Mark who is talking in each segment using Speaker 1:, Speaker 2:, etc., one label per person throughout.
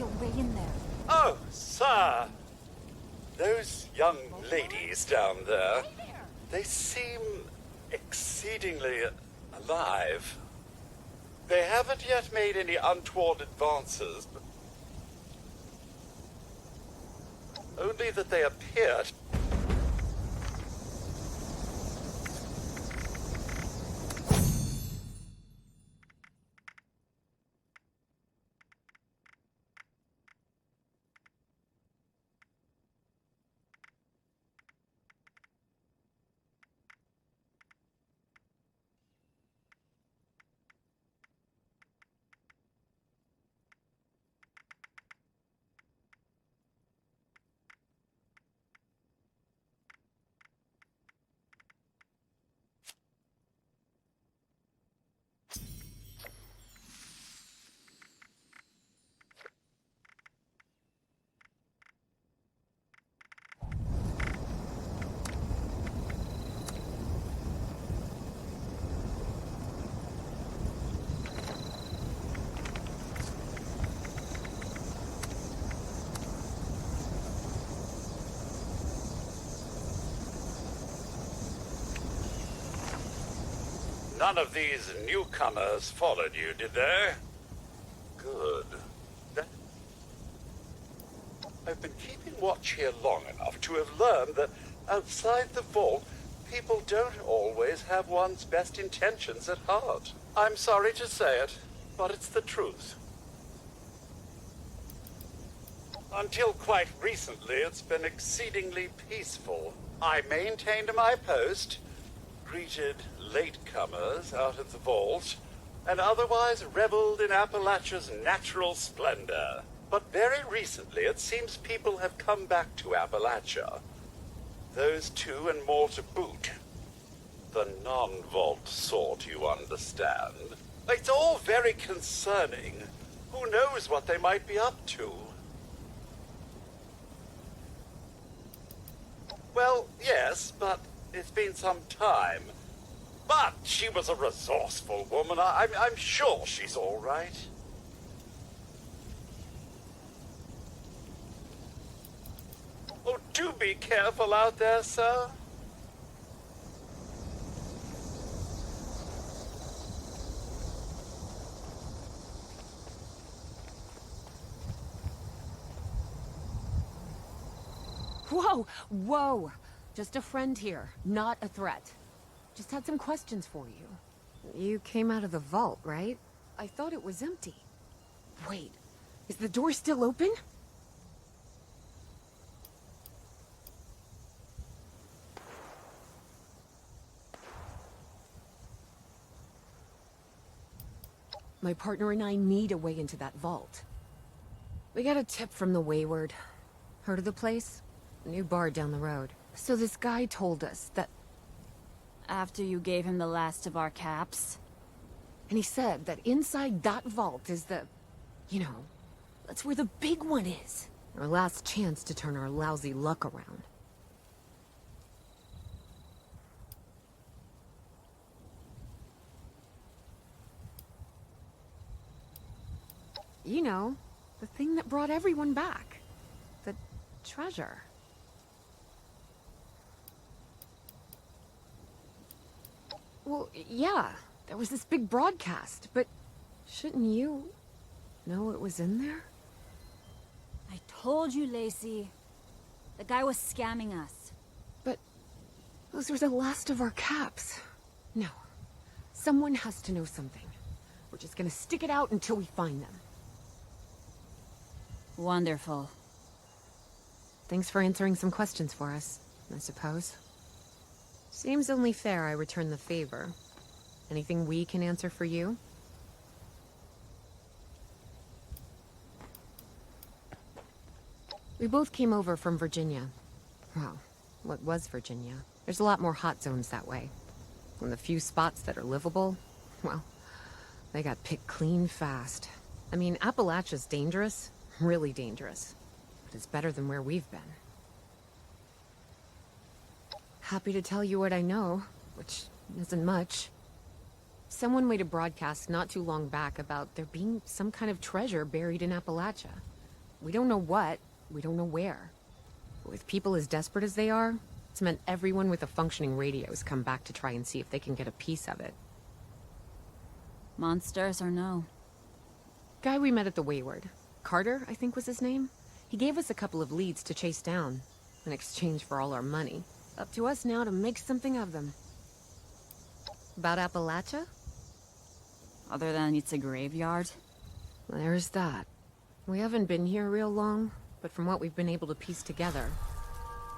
Speaker 1: a way in there.
Speaker 2: Oh, sir! Those young ladies down there, they seem exceedingly alive. They haven't yet made any untoward advances, but only that they appear. None of these newcomers followed you, did they? Good. I've been keeping watch here long enough to have learned that outside the vault, people don't always have one's best intentions at heart. I'm sorry to say it, but it's the truth. Until quite recently, it's been exceedingly peaceful. I maintained my post, greeted latecomers out of the vault, and otherwise reveled in Appalachia's natural splendor. But very recently, it seems people have come back to Appalachia. Those two and more to boot. The non-vault sort, you understand. It's all very concerning. Who knows what they might be up to? Well, yes, but it's been some time. But she was a resourceful woman. I'm sure she's all right. Oh, do be careful out there, sir.
Speaker 1: Whoa! Whoa! Just a friend here, not a threat. Just had some questions for you. You came out of the vault, right? I thought it was empty. Wait, is the door still open? My partner and I need a way into that vault. We got a tip from the Wayward. Heard of the place? A new bar down the road. So this guy told us that...
Speaker 3: After you gave him the last of our caps?
Speaker 1: And he said that inside that vault is the... You know, that's where the big one is. Our last chance to turn our lousy luck around. You know, the thing that brought everyone back. The treasure. Well, yeah, there was this big broadcast, but shouldn't you know it was in there?
Speaker 3: I told you, Lacey. The guy was scamming us.
Speaker 1: But those were the last of our caps. No, someone has to know something. We're just gonna stick it out until we find them.
Speaker 3: Wonderful.
Speaker 1: Thanks for answering some questions for us, I suppose. Seems only fair I return the favor. Anything we can answer for you? We both came over from Virginia. Well, what was Virginia? There's a lot more hot zones that way. And the few spots that are livable, well, they got picked clean fast. I mean, Appalachia's dangerous, really dangerous. But it's better than where we've been. Happy to tell you what I know, which isn't much. Someone made a broadcast not too long back about there being some kind of treasure buried in Appalachia. We don't know what, we don't know where. But with people as desperate as they are, it's meant everyone with a functioning radio has come back to try and see if they can get a piece of it.
Speaker 3: Monsters or no?
Speaker 1: Guy we met at the Wayward. Carter, I think was his name. He gave us a couple of leads to chase down, in exchange for all our money. Up to us now to make something of them. About Appalachia?
Speaker 3: Other than it's a graveyard?
Speaker 1: There's that. We haven't been here real long, but from what we've been able to piece together,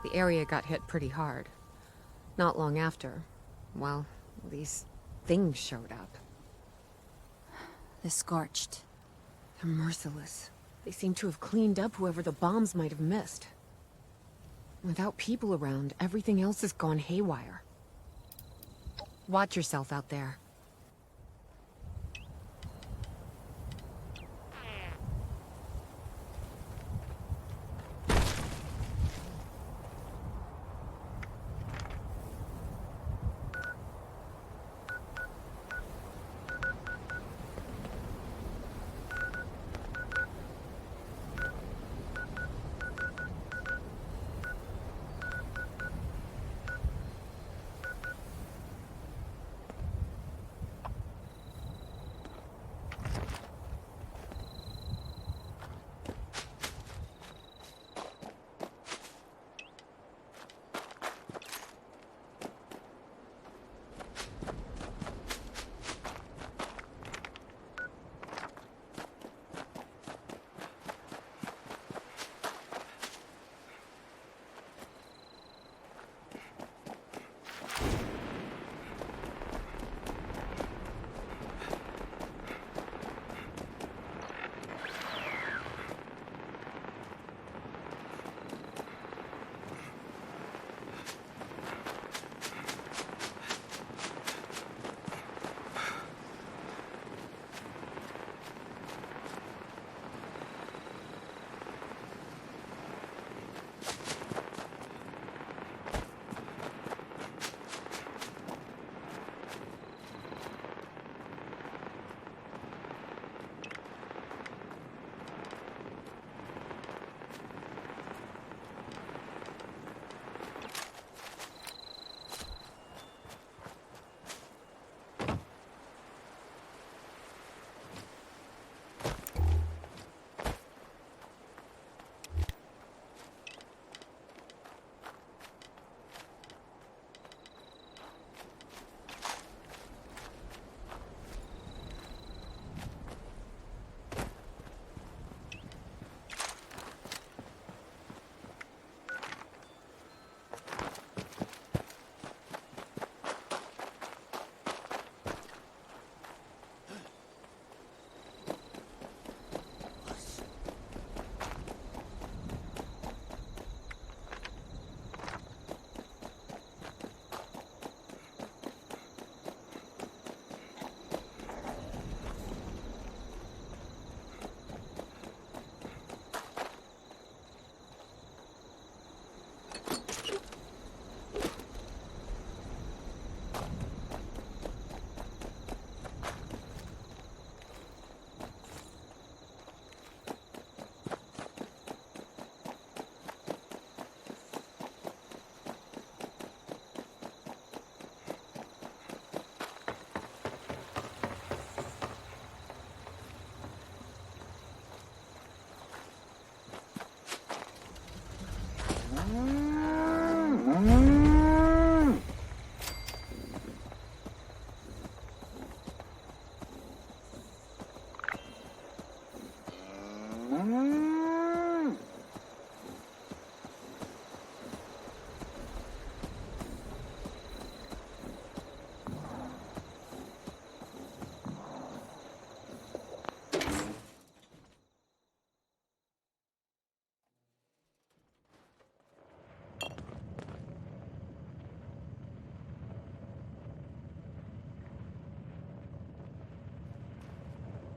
Speaker 1: the area got hit pretty hard. Not long after, well, these things showed up.
Speaker 3: The Scorched.
Speaker 1: They're merciless. They seem to have cleaned up whoever the bombs might have missed. Without people around, everything else has gone haywire. Watch yourself out there.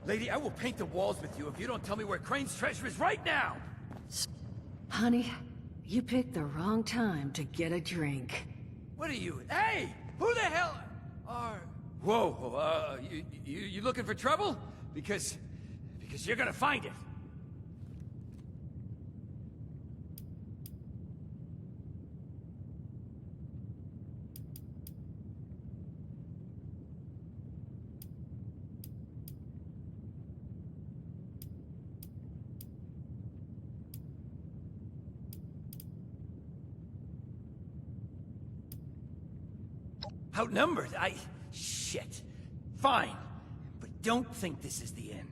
Speaker 4: Lady, I will paint the walls with you if you don't tell me where Crane's treasure is right now!
Speaker 5: Honey, you picked the wrong time to get a drink.
Speaker 4: What are you? Hey! Who the hell are... Whoa, you looking for trouble? Because you're gonna find it. Outnumbered? Shit. Fine. But don't think this is the end.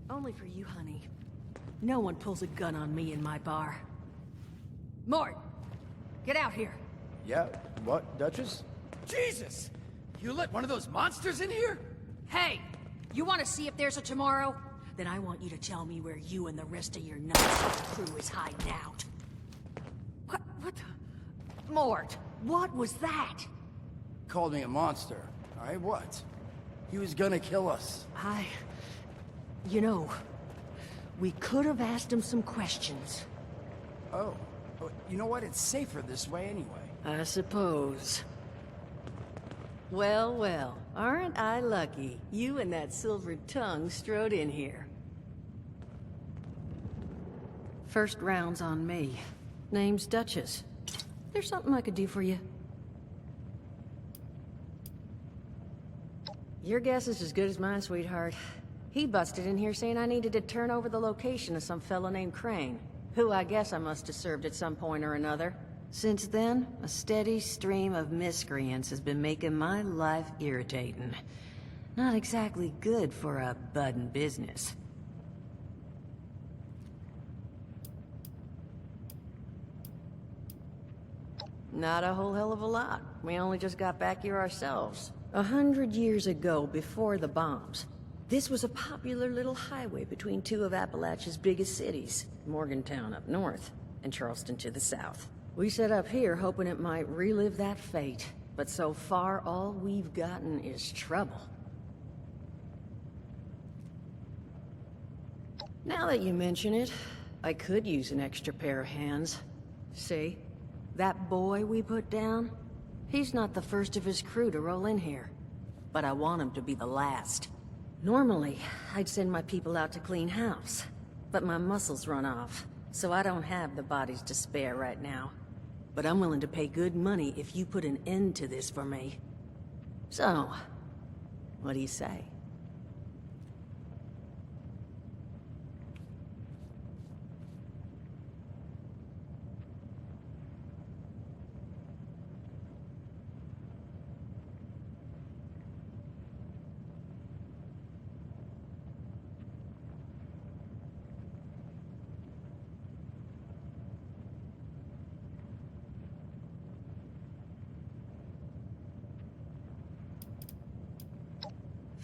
Speaker 5: Only for you, honey. No one pulls a gun on me in my bar. Mort! Get out here!
Speaker 6: Yeah, what, Duchess?
Speaker 4: Jesus! You let one of those monsters in here?
Speaker 5: Hey! You want to see if there's a tomorrow? Then I want you to tell me where you and the rest of your nuts crew is hiding out. What the... Mort, what was that?
Speaker 6: Called me a monster. What? He was gonna kill us.
Speaker 5: You know, we could have asked him some questions.
Speaker 6: Oh. You know what? It's safer this way anyway.
Speaker 5: I suppose. Well, well, aren't I lucky? You and that silvered tongue strode in here. First round's on me. Name's Duchess. There's something I could do for you. Your guess is as good as mine, sweetheart. He busted in here saying I needed to turn over the location of some fellow named Crane, who I guess I must have served at some point or another. Since then, a steady stream of miscreants has been making my life irritating. Not exactly good for a budding business. Not a whole hell of a lot. We only just got back here ourselves. 100 years ago, before the bombs, this was a popular little highway between two of Appalachia's biggest cities, Morgantown up north, and Charleston to the south. We set up here hoping it might relive that fate, but so far all we've gotten is trouble. Now that you mention it, I could use an extra pair of hands. See? That boy we put down? He's not the first of his crew to roll in here. But I want him to be the last. Normally, I'd send my people out to clean house. But my muscles run off, so I don't have the bodies to spare right now. But I'm willing to pay good money if you put an end to this for me. So, what do you say?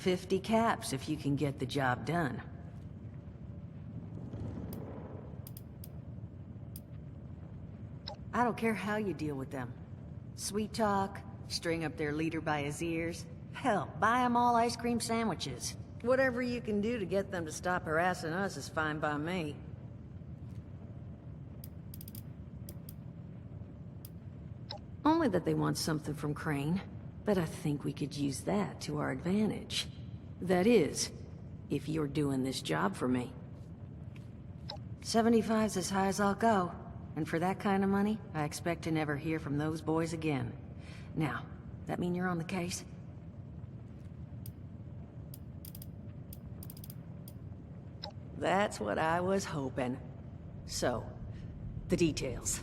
Speaker 5: $50 caps if you can get the job done. I don't care how you deal with them. Sweet talk, string up their leader by his ears. Hell, buy them all ice cream sandwiches. Whatever you can do to get them to stop harassing us is fine by me. Only that they want something from Crane. But I think we could use that to our advantage. That is, if you're doing this job for me. 75's as high as I'll go. And for that kind of money, I expect to never hear from those boys again. Now, that mean you're on the case? That's what I was hoping. So, the details.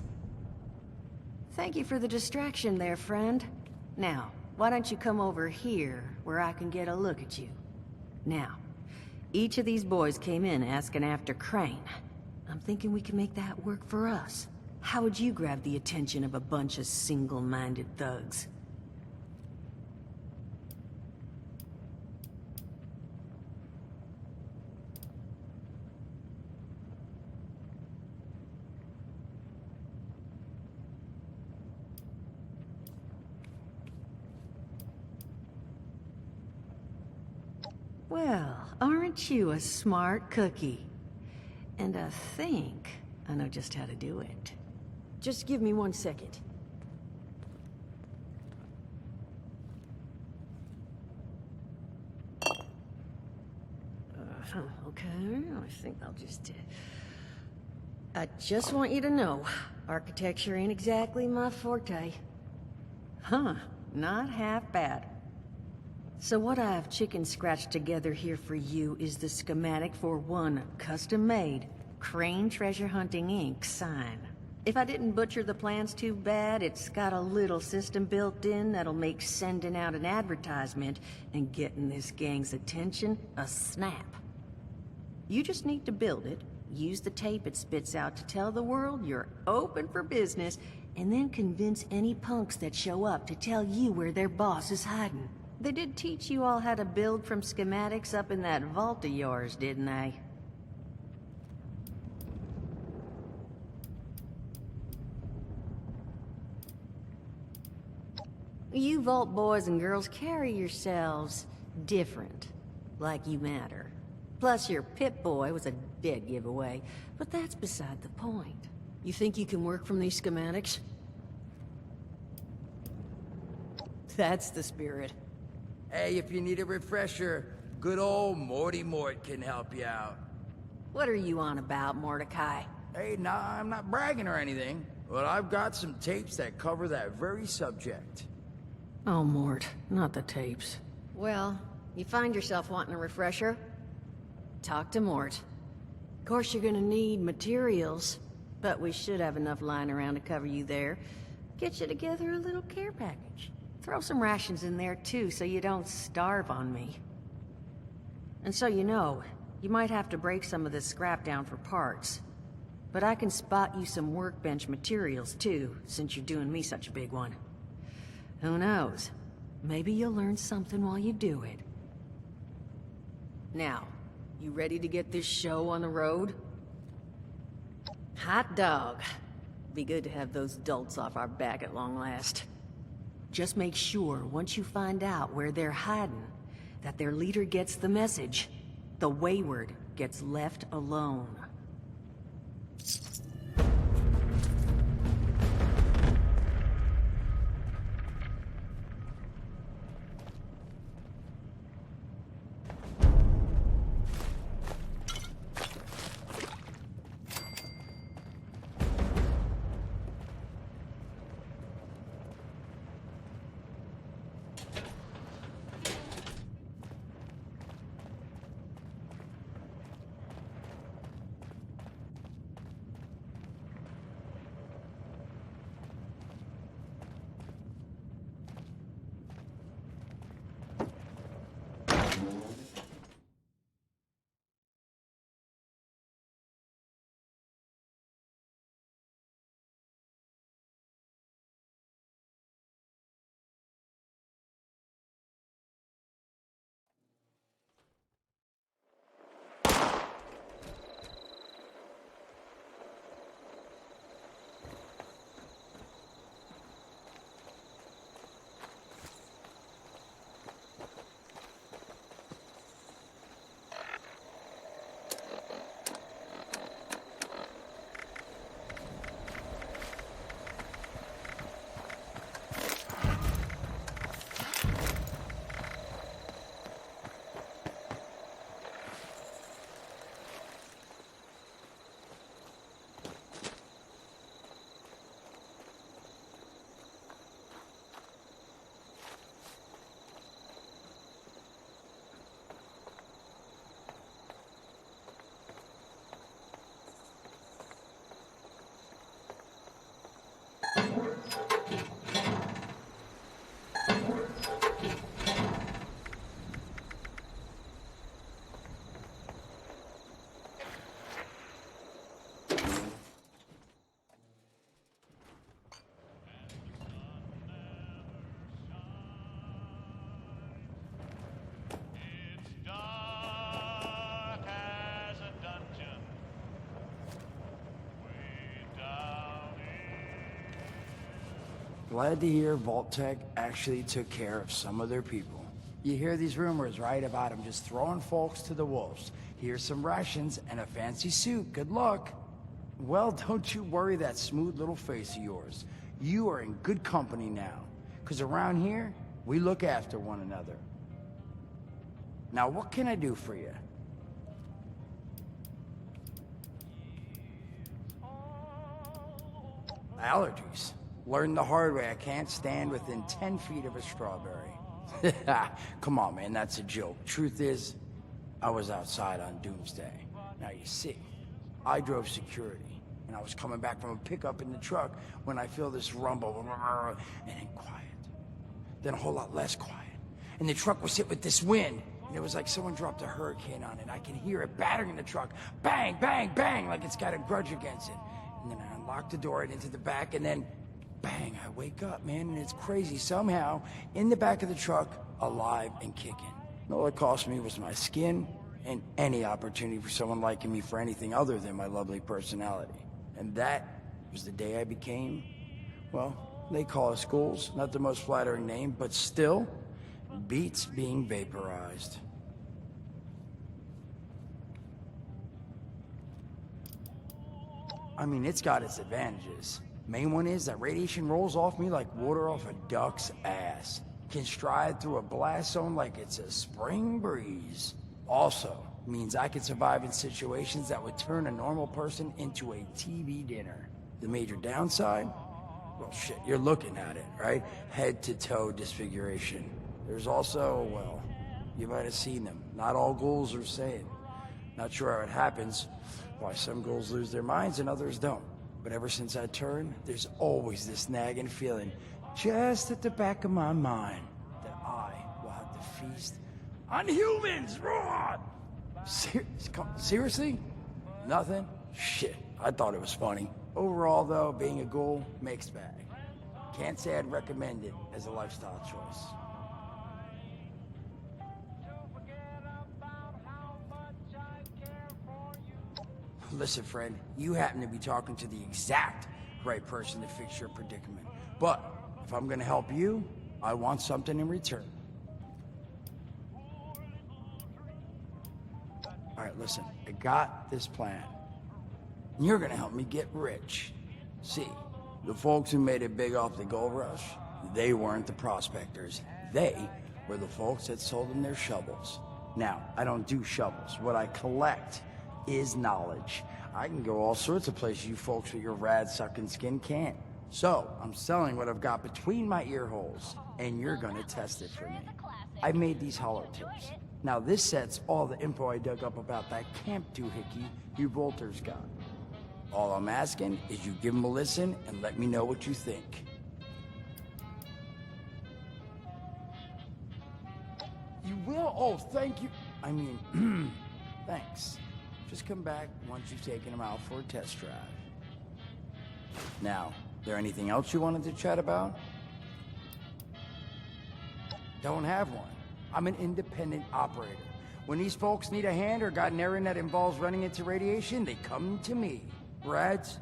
Speaker 5: Thank you for the distraction there, friend. Now, why don't you come over here, where I can get a look at you? Now, each of these boys came in asking after Crane. I'm thinking we can make that work for us. How would you grab the attention of a bunch of single-minded thugs? Well, aren't you a smart cookie? And I think I know just how to do it. Just give me 1 second. Okay, I think I'll just... I just want you to know, architecture ain't exactly my forte. Huh, not half bad. So what I've chicken scratched together here for you is the schematic for one custom-made Crane Treasure Hunting Inc. sign. If I didn't butcher the plans too bad, it's got a little system built in that'll make sending out an advertisement and getting this gang's attention a snap. You just need to build it, use the tape it spits out to tell the world you're open for business, and then convince any punks that show up to tell you where their boss is hiding. They did teach you all how to build from schematics up in that vault of yours, didn't they? You Vault boys and girls carry yourselves different, like you matter. Plus, your Pip-Boy was a dead giveaway, but that's beside the point. You think you can work from these schematics? That's the spirit.
Speaker 6: Hey, if you need a refresher, good old Morty Mort can help you out.
Speaker 5: What are you on about, Mordecai?
Speaker 6: Hey, nah, I'm not bragging or anything, but I've got some tapes that cover that very subject.
Speaker 5: Oh, Mort, not the tapes. Well, you find yourself wanting a refresher? Talk to Mort. Of course you're gonna need materials, but we should have enough lying around to cover you there. Get you together a little care package. Throw some rations in there too, so you don't starve on me. And so you know, you might have to break some of this scrap down for parts. But I can spot you some workbench materials too, since you're doing me such a big one. Who knows? Maybe you'll learn something while you do it. Now, you ready to get this show on the road? Hot dog. Be good to have those dolts off our back at long last. Just make sure, once you find out where they're hiding, that their leader gets the message. The wayward gets left alone.
Speaker 6: Glad to hear Vault-Tec actually took care of some of their people. You hear these rumors, right, about them just throwing folks to the wolves. Here's some rations and a fancy suit. Good luck. Well, don't you worry that smooth little face of yours. You are in good company now. 'Cause around here, we look after one another. Now, what can I do for you? Allergies. Learned the hard way I can't stand within 10 feet of a strawberry. Come on, man, that's a joke. Truth is, I was outside on Doomsday. Now, you see, I drove security, and I was coming back from a pickup in the truck when I feel this rumble, and then quiet. Then a whole lot less quiet. And the truck was hit with this wind, and it was like someone dropped a hurricane on it. I can hear it battering the truck. Bang, bang, bang, like it's got a grudge against it. And then I unlock the door and into the back, and then bang, I wake up, man, and it's crazy. Somehow, in the back of the truck, alive and kicking. All it cost me was my skin and any opportunity for someone liking me for anything other than my lovely personality. And that was the day I became, well, they call us ghouls, not the most flattering name, but still, beats being vaporized. I mean, it's got its advantages. Main one is that radiation rolls off me like water off a duck's ass. Can stride through a blast zone like it's a spring breeze. Also, means I can survive in situations that would turn a normal person into a TV dinner. The major downside? Well, shit, you're looking at it, right? Head to toe disfiguration. There's also, well, you might have seen them. Not all ghouls are the same. Not sure how it happens, why some ghouls lose their minds and others don't. But ever since I turned, there's always this nagging feeling just at the back of my mind that I will have to feast on humans! Raw! Seriously? Nothing? Shit, I thought it was funny. Overall, though, being a ghoul, mixed bag. Can't say I'd recommend it as a lifestyle choice. Listen, friend, you happen to be talking to the exact right person to fix your predicament. But if I'm gonna help you, I want something in return. All right, listen, I got this plan. You're gonna help me get rich. See, the folks who made it big off the gold rush, they weren't the prospectors. They were the folks that sold them their shovels. Now, I don't do shovels. What I collect is knowledge. I can go all sorts of places you folks with your rad-sucking skin can't. So, I'm selling what I've got between my ear holes, and you're gonna test it for me. I made these hollow tips. Now this set's all the info I dug up about that camp doohickey you Volters got. All I'm asking is you give them a listen and let me know what you think. You will? Oh, thank you. I mean, thanks. Just come back once you've taken them out for a test drive. Now, there anything else you wanted to chat about? Don't have one. I'm an independent operator. When these folks need a hand or got an errand that involves running into radiation, they come to me. Rads?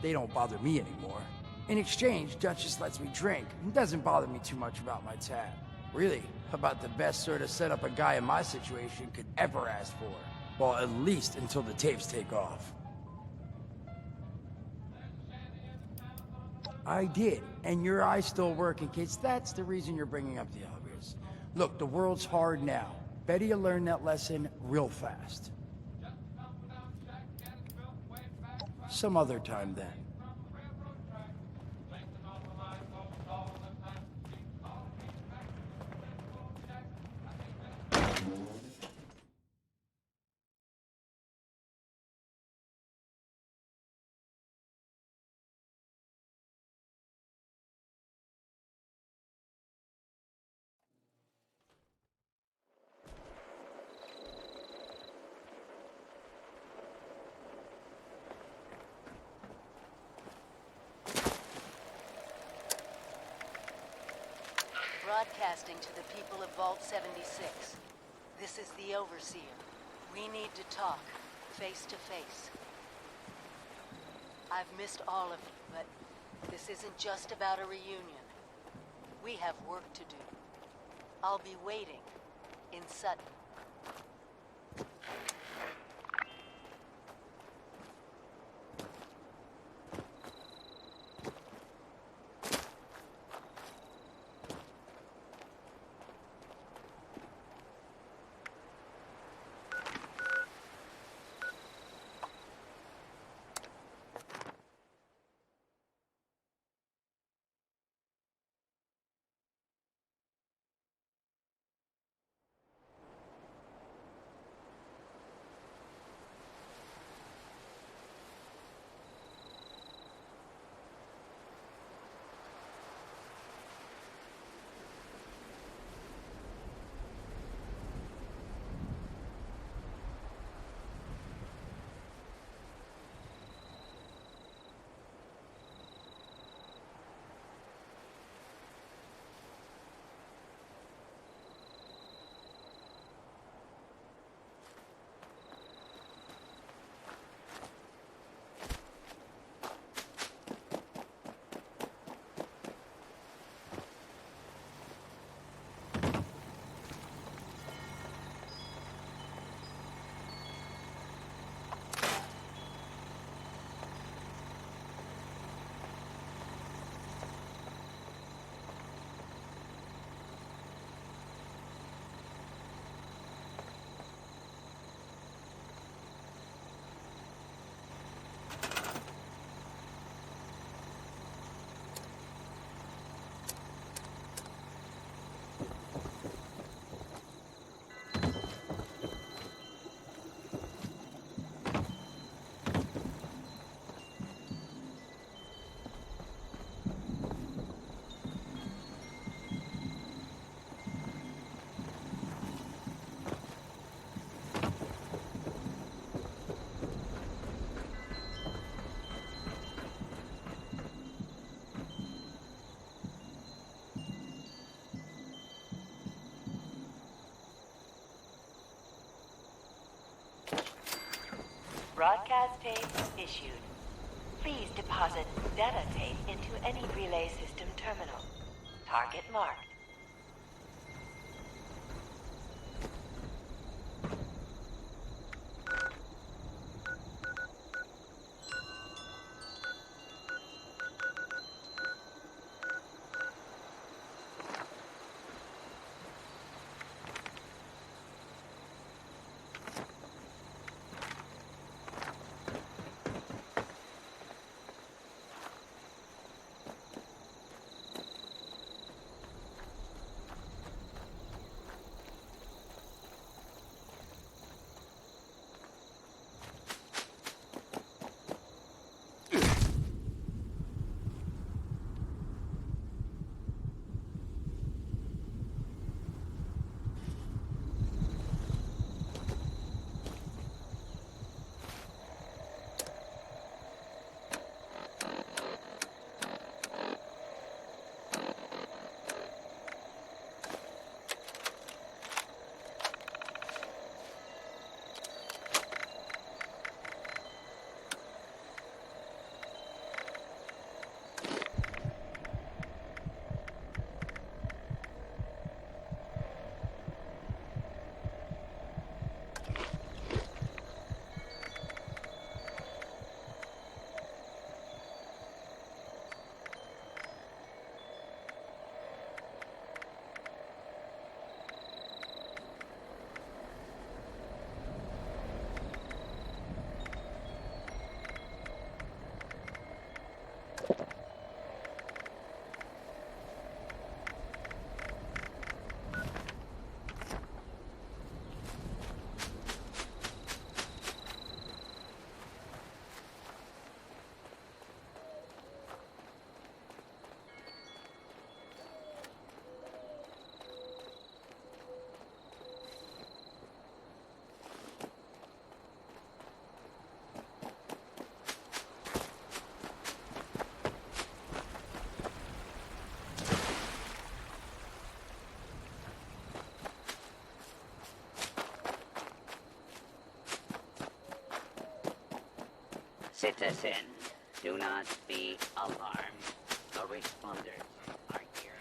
Speaker 6: They don't bother me anymore. In exchange, Duchess lets me drink and doesn't bother me too much about my tab. Really, about the best sort of setup a guy in my situation could ever ask for. Well, at least until the tapes take off. I did, and your eyes still working, kids. That's the reason you're bringing up the obvious. Look, the world's hard now. Better you learn that lesson real fast. Some other time, then.
Speaker 7: Broadcasting to the people of Vault 76. This is the Overseer. We need to talk, face to face. I've missed all of you, but this isn't just about a reunion. We have work to do. I'll be waiting in Sutton.
Speaker 8: Broadcast tape issued. Please deposit data tape into any relay system terminal. Target marked.
Speaker 9: Citizen, do not be alarmed. The responders are here.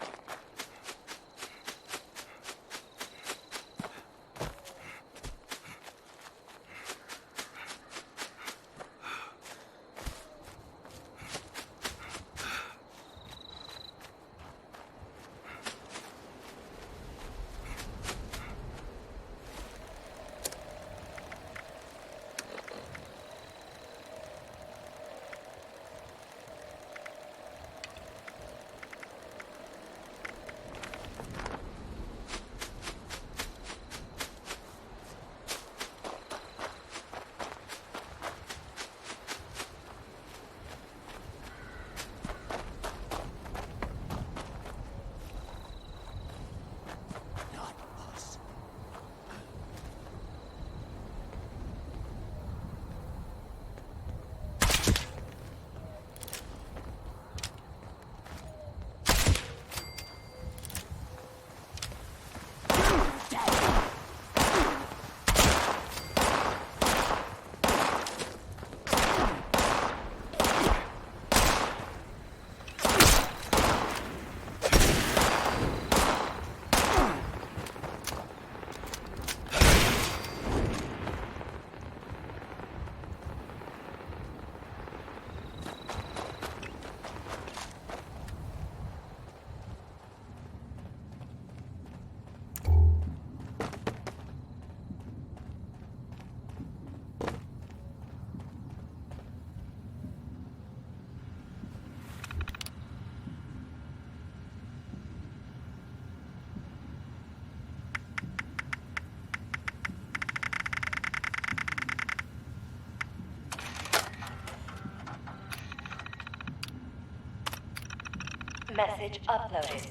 Speaker 8: Message uploaded.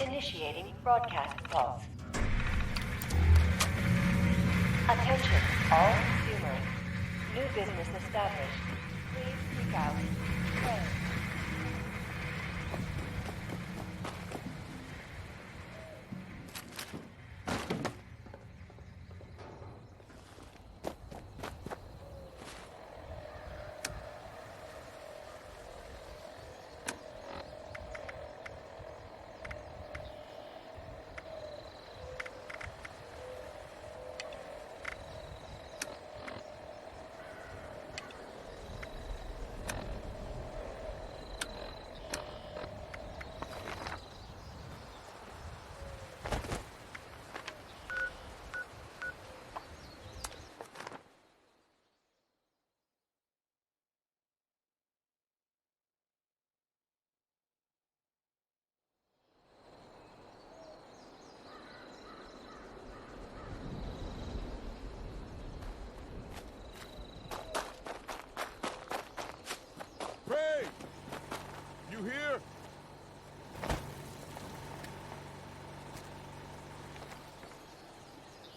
Speaker 8: Initiating broadcast pulse. Attention, all consumers. New business established. Please seek out. Friends.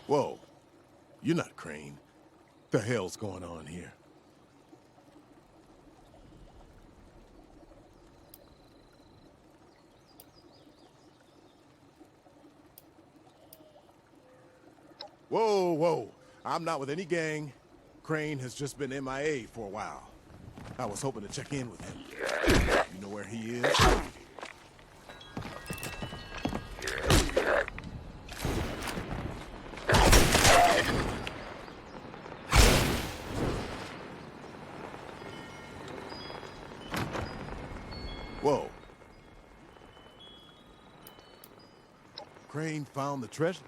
Speaker 10: Whoa. You're not Crane. The hell's going on here? Whoa, whoa. I'm not with any gang. Crane has just been MIA for a while. I was hoping to check in with him. You know where he is? Whoa. Crane found the treasure?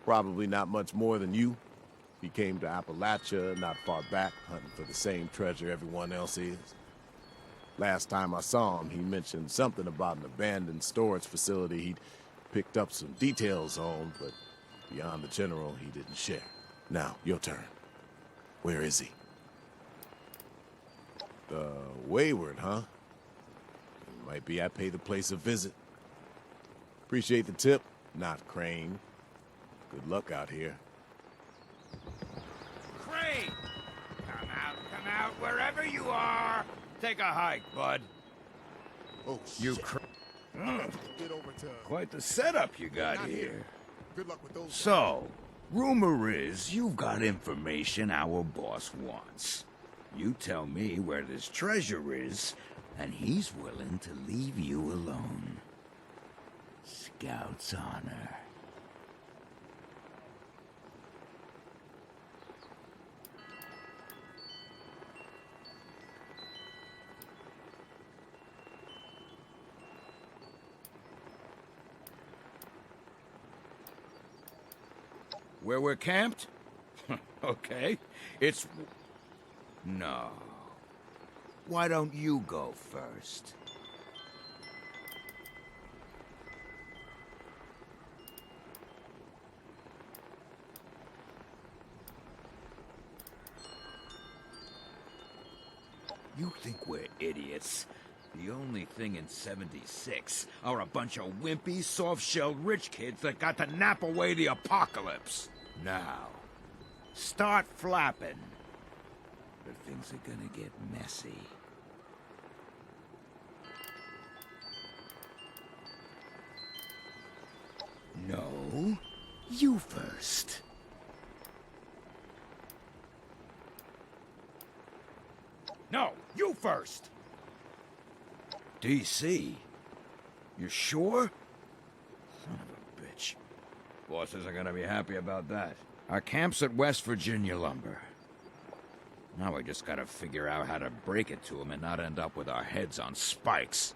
Speaker 10: Probably not much more than you. He came to Appalachia not far back, hunting for the same treasure everyone else is. Last time I saw him, he mentioned something about an abandoned storage facility he'd picked up some details on, but beyond the general, he didn't share. Now, your turn. Where is he? Wayward, huh? Might be I pay the place a visit. Appreciate the tip, not Crane. Good luck out here.
Speaker 4: Crane! Come out, wherever you are! Take a hike, bud.
Speaker 10: Oh,
Speaker 4: You
Speaker 10: shit. Get over to...
Speaker 4: Quite the setup you got
Speaker 10: Not
Speaker 4: here.
Speaker 10: Good luck with those...
Speaker 11: So, rumor is you've got information our boss wants. You tell me where this treasure is, and he's willing to leave you alone. Scout's honor.
Speaker 4: Where we're camped? Okay. It's... No.
Speaker 11: Why don't you go first?
Speaker 4: You think we're idiots? The only thing in 76 are a bunch of wimpy, soft-shelled rich kids that got to nap away the apocalypse. Now, start flapping. Or things are gonna get messy.
Speaker 11: No, you first.
Speaker 4: No, you first! DC? You sure? Son of a bitch. Bosses are gonna be happy about that. Our camp's at West Virginia Lumber. Now we just gotta figure out how to break it to him and not end up with our heads on spikes.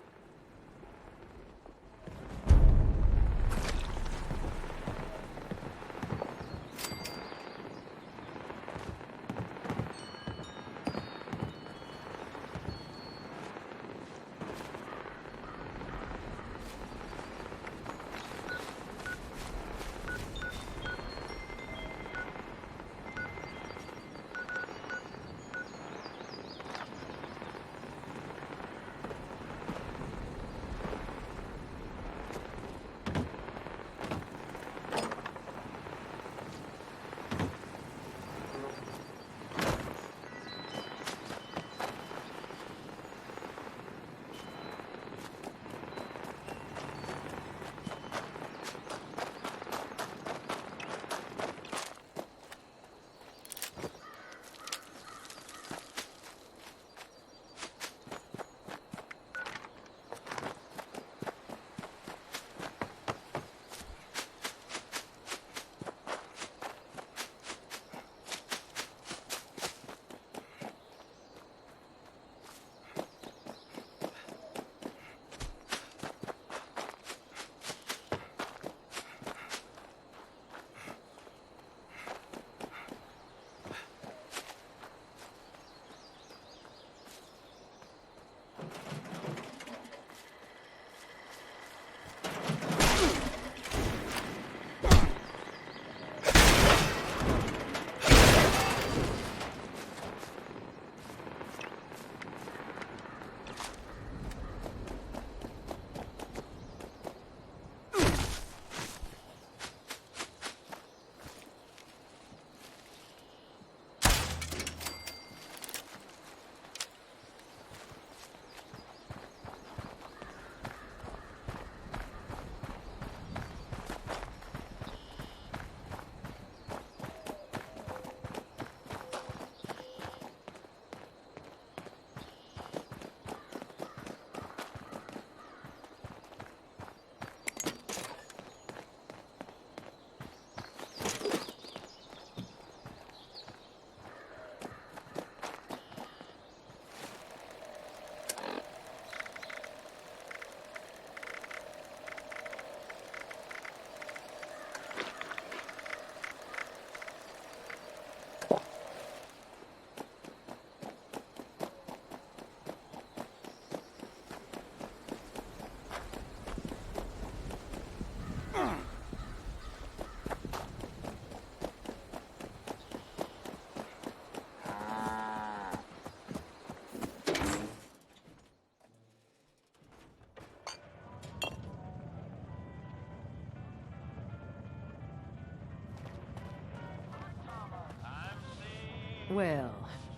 Speaker 5: Well,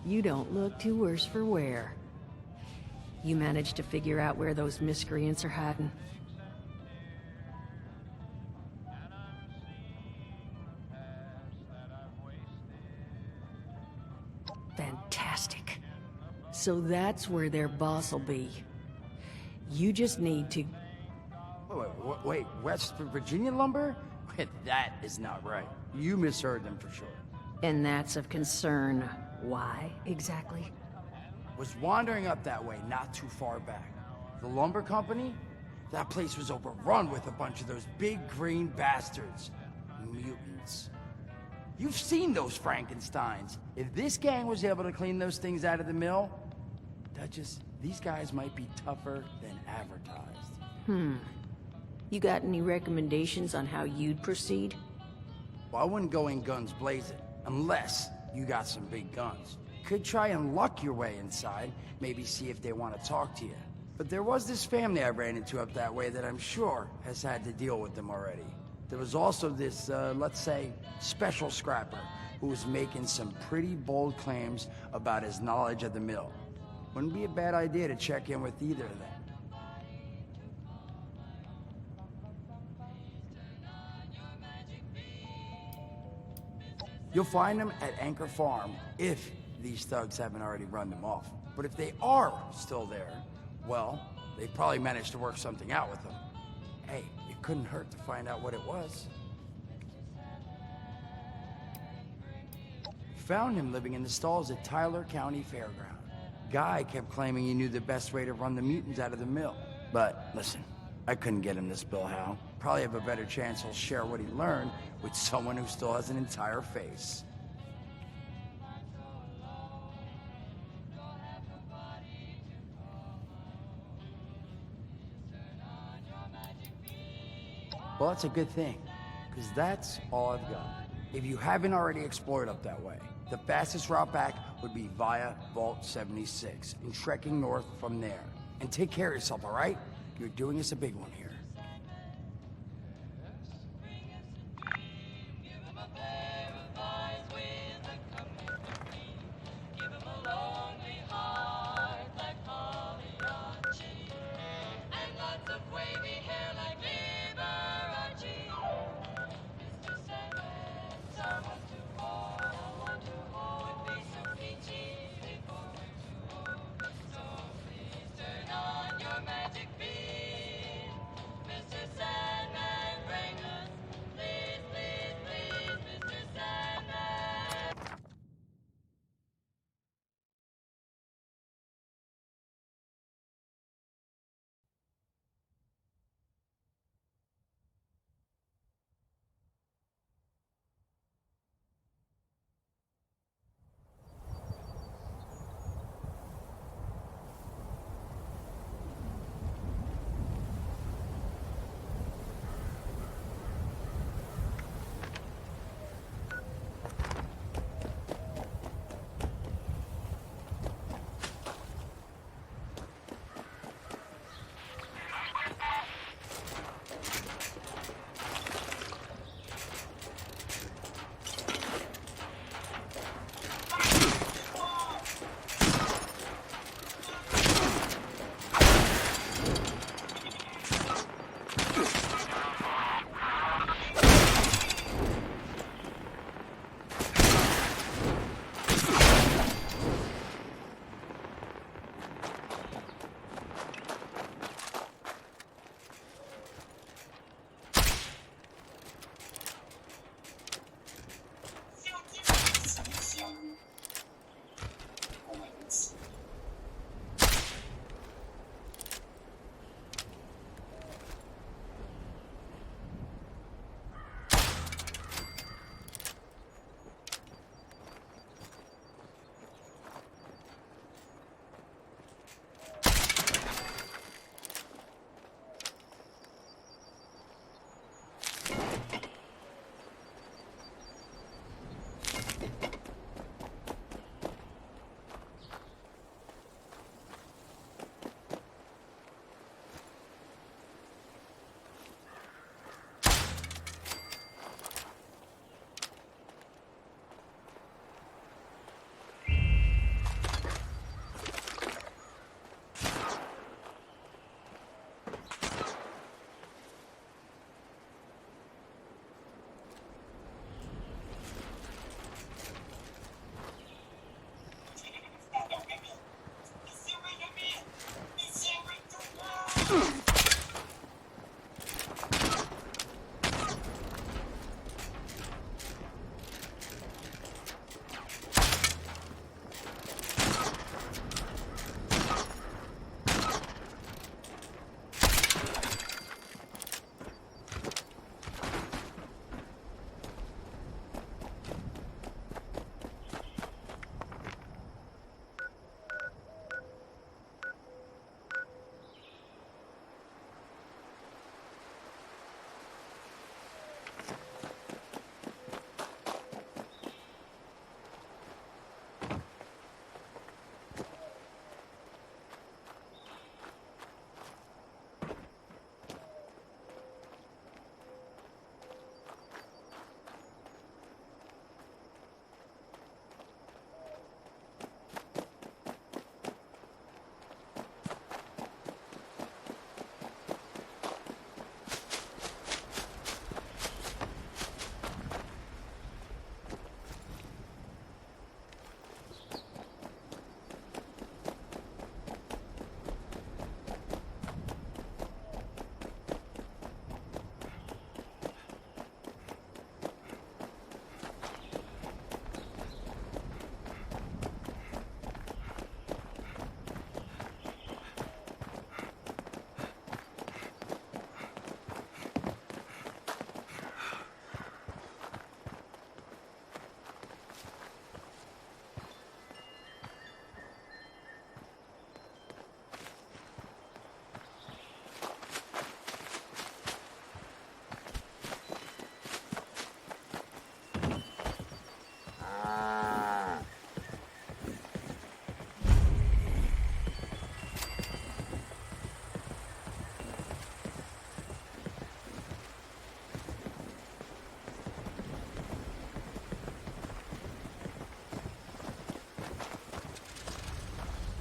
Speaker 5: you don't look too worse for wear. You managed to figure out where those miscreants are hiding? Fantastic. So that's where their boss will be. You just need to...
Speaker 6: Wait, West Virginia lumber? That is not right. You misheard them for sure.
Speaker 5: And that's of concern. Why, exactly?
Speaker 6: Was wandering up that way not too far back. The lumber company? That place was overrun with a bunch of those big green bastards. Mutants. You've seen those Frankensteins. If this gang was able to clean those things out of the mill, these guys might be tougher than advertised.
Speaker 5: You got any recommendations on how you'd proceed?
Speaker 6: Well, I wouldn't go in guns blazing, unless you got some big guns. Could try and luck your way inside, maybe see if they want to talk to you. But there was this family I ran into up that way that I'm sure has had to deal with them already. There was also this, let's say, special scrapper who was making some pretty bold claims about his knowledge of the mill. Wouldn't be a bad idea to check in with either of them. You'll find them at Anchor Farm, if these thugs haven't already run them off. But if they are still there, well, they probably managed to work something out with them. Hey, it couldn't hurt to find out what it was. Found him living in the stalls at Tyler County Fairground. Guy kept claiming he knew the best way to run the mutants out of the mill. But listen, I couldn't get him this bill, Hal. Probably have a better chance he'll share what he learned with someone who still has an entire face. Well, that's a good thing, because that's all I've got. If you haven't already explored up that way, the fastest route back would be via Vault 76 and trekking north from there. And take care of yourself, all right? You're doing us a big one here.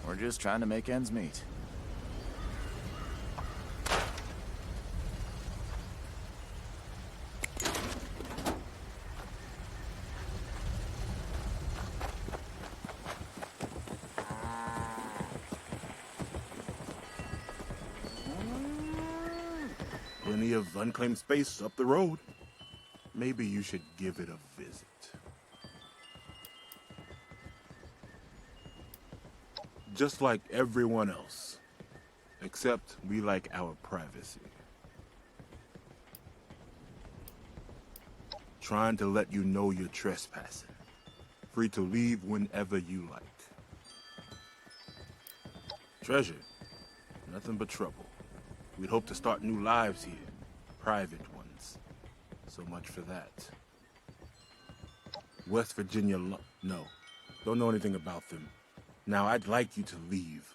Speaker 12: We're just trying to make ends meet.
Speaker 13: Plenty of unclaimed space up the road. Maybe you should give it a visit. Just like everyone else. Except we like our privacy. Trying to let you know you're trespassing. Free to leave whenever you like. Treasure. Nothing but trouble. We'd hope to start new lives here. Private ones. So much for that. West Virginia no. Don't know anything about them. Now, I'd like you to leave.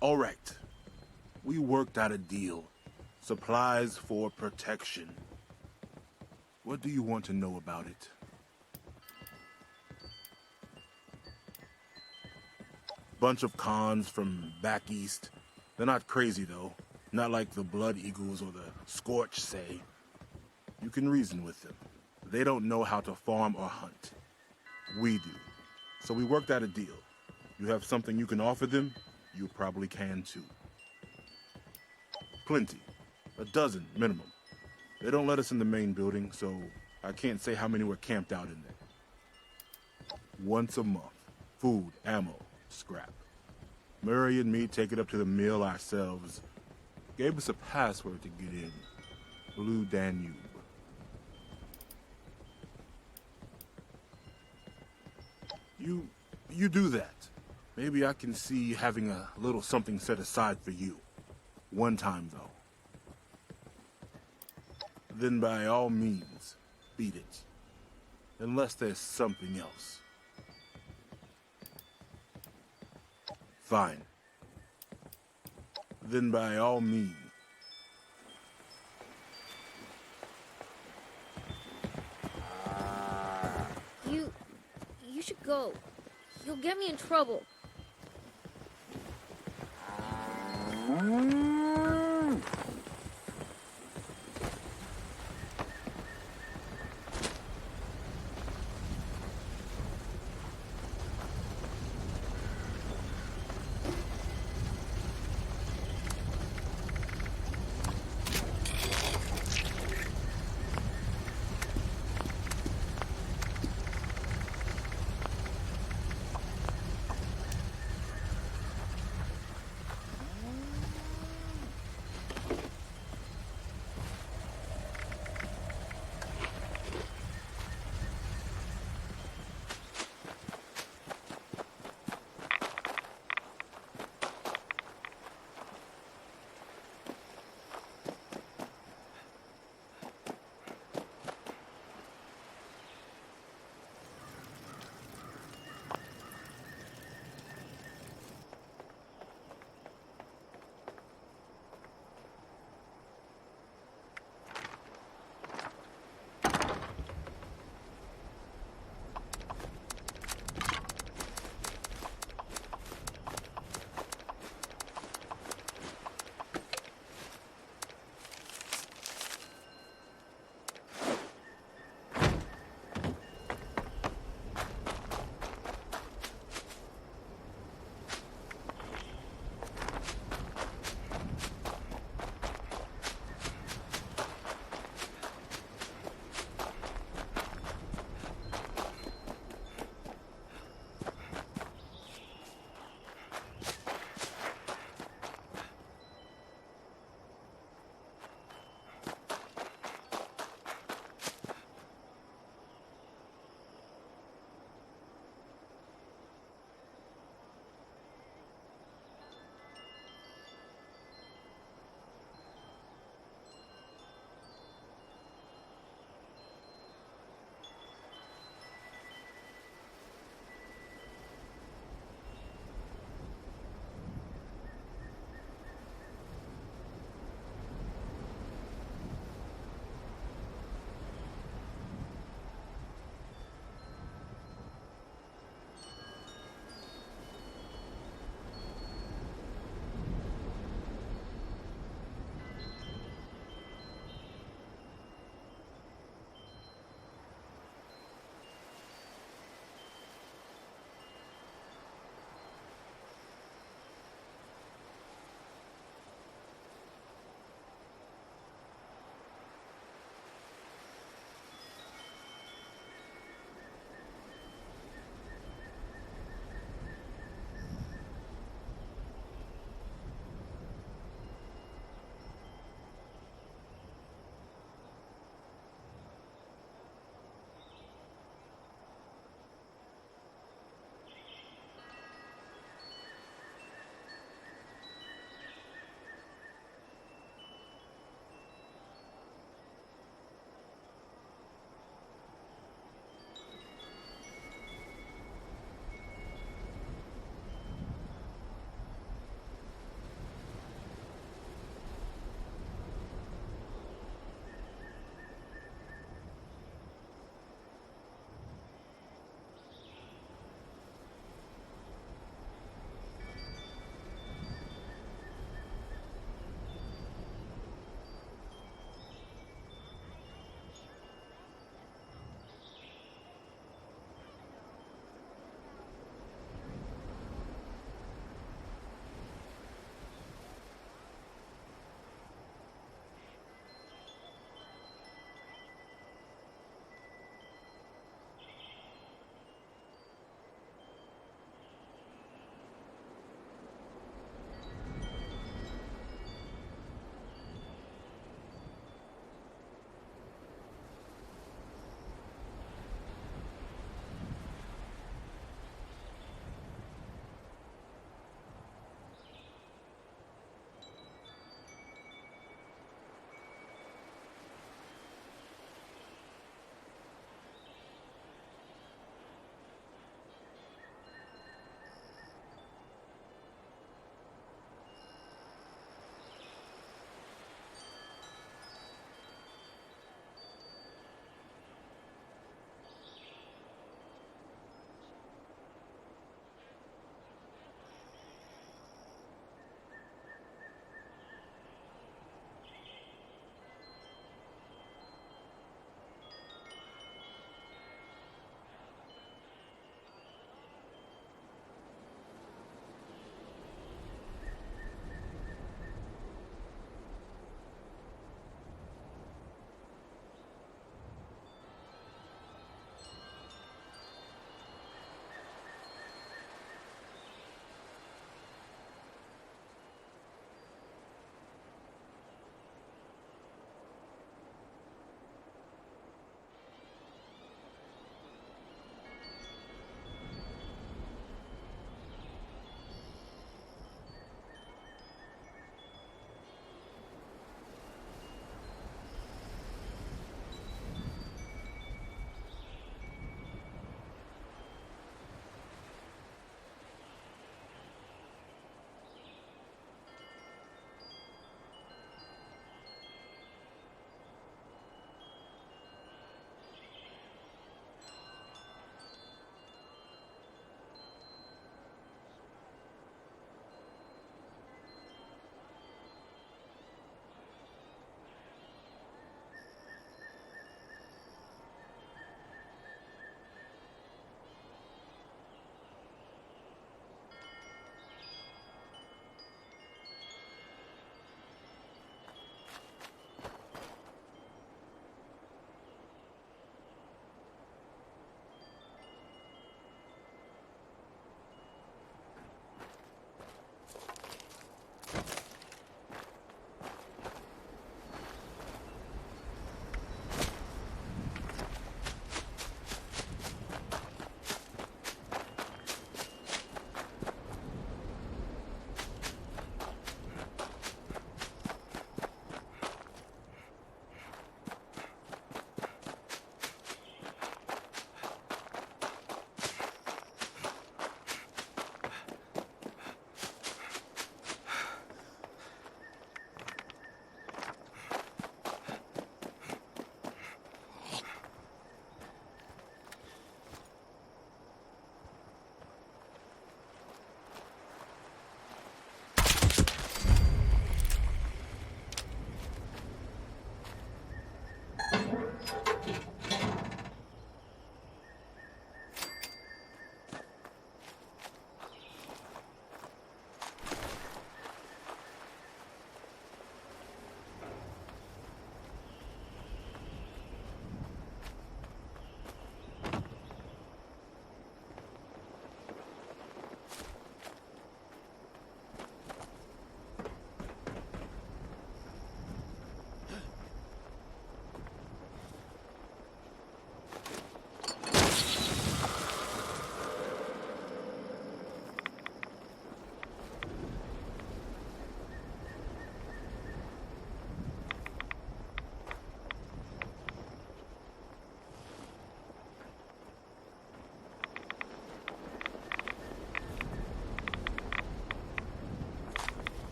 Speaker 13: All right. We worked out a deal. Supplies for protection. What do you want to know about it? Bunch of cons from back east. They're not crazy, though. Not like the Blood Eagles or the Scorch say. You can reason with them. They don't know how to farm or hunt. We do. So we worked out a deal. You have something you can offer them, you probably can too. Plenty. 12 minimum. They don't let us in the main building, so I can't say how many were camped out in there. Once a month. Food, ammo, scrap. Murray and me take it up to the mill ourselves. Gave us a password to get in. Blue Danube. You do that. Maybe I can see having a little something set aside for you. One time, though. Then by all means, beat it. Unless there's something else. Fine. Then by all means.
Speaker 14: You should go. You'll get me in trouble.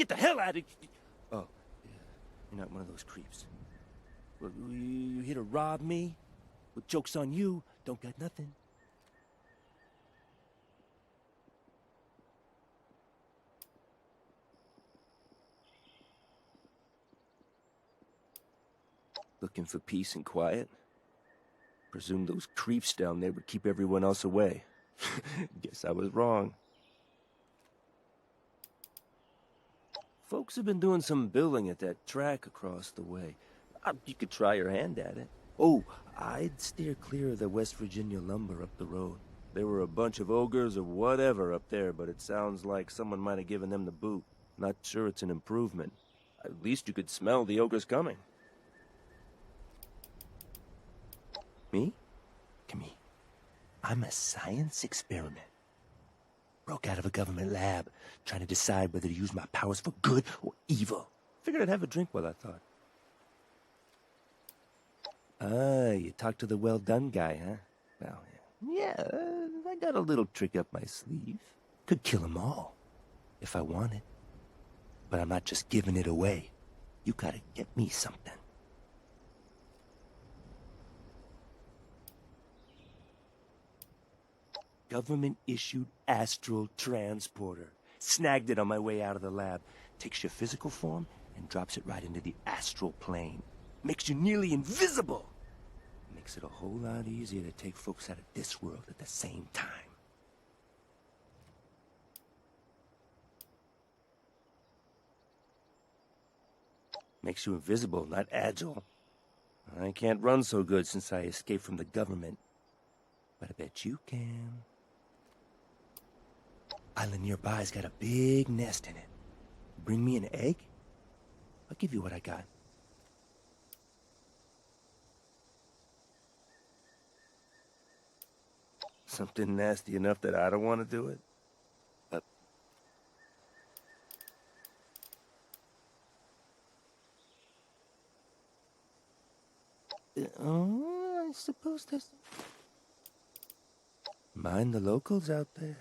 Speaker 15: Get the hell out of... Oh, yeah. You're not one of those creeps. Well, you here to rob me? Well, joke's on you. Don't got nothing. Looking for peace and quiet? Presume those creeps down there would keep everyone else away. Guess I was wrong. Folks have been doing some building at that track across the way. You could try your hand at it. Oh, I'd steer clear of the West Virginia lumber up the road. There were a bunch of ogres or whatever up there, but it sounds like someone might have given them the boot. Not sure it's an improvement. At least you could smell the ogres coming. Me? Come here. I'm a science experiment. Broke out of a government lab, trying to decide whether to use my powers for good or evil. Figured I'd have a drink while I thought. Ah, you talked to the well-done guy, huh? Well, yeah, I got a little trick up my sleeve. Could kill them all, if I wanted. But I'm not just giving it away. You gotta get me something. Government-issued astral transporter. Snagged it on my way out of the lab. Takes your physical form and drops it right into the astral plane. Makes you nearly invisible. Makes it a whole lot easier to take folks out of this world at the same time. Makes you invisible, not agile. I can't run so good since I escaped from the government. But I bet you can. Island nearby's got a big nest in it. Bring me an egg? I'll give you what I got. Something nasty enough that I don't want to do it? I suppose there's... Mind the locals out there.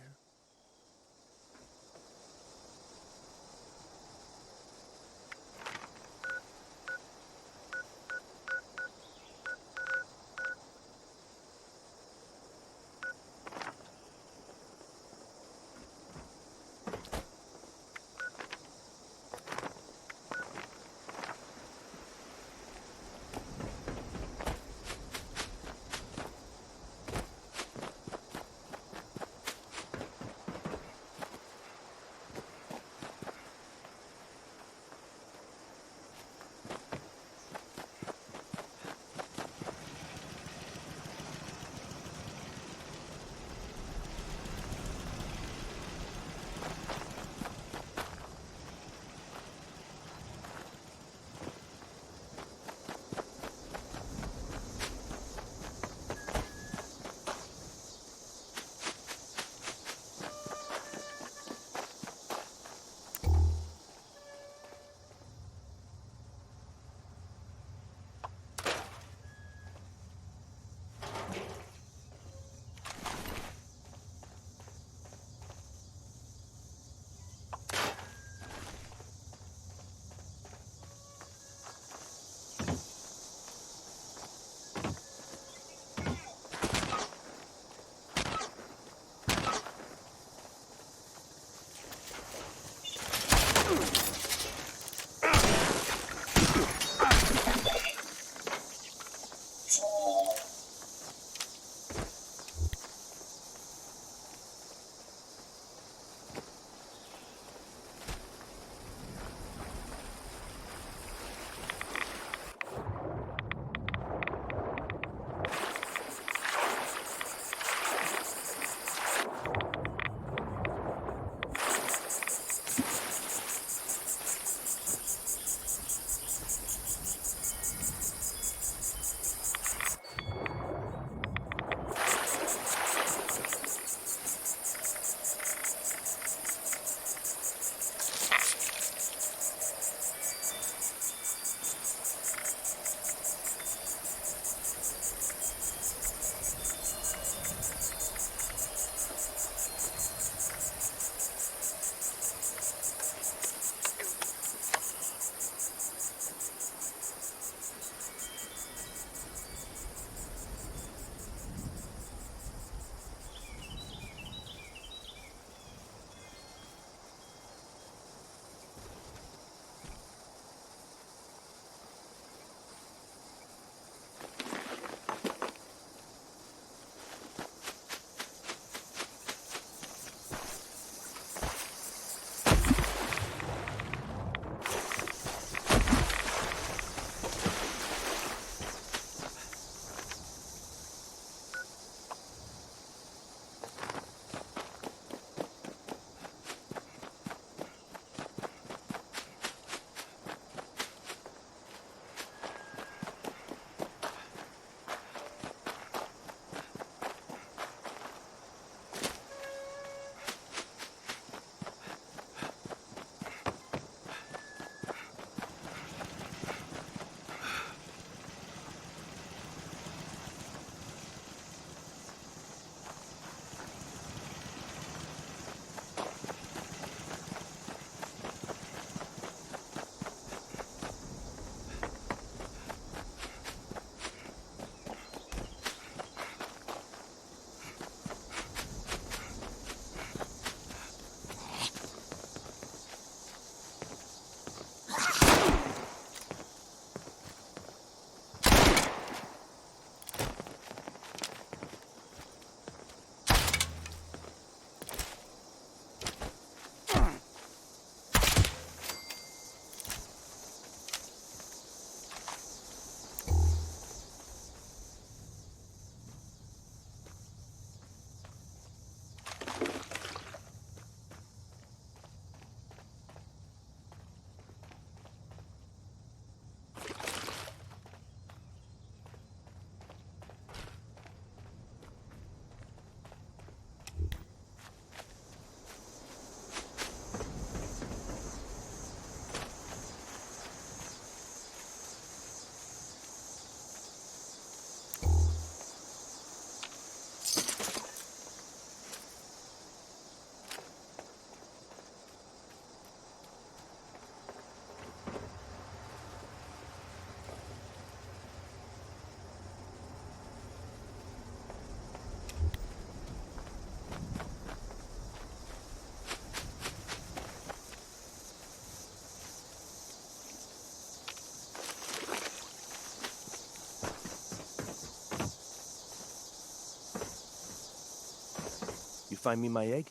Speaker 15: find me my egg?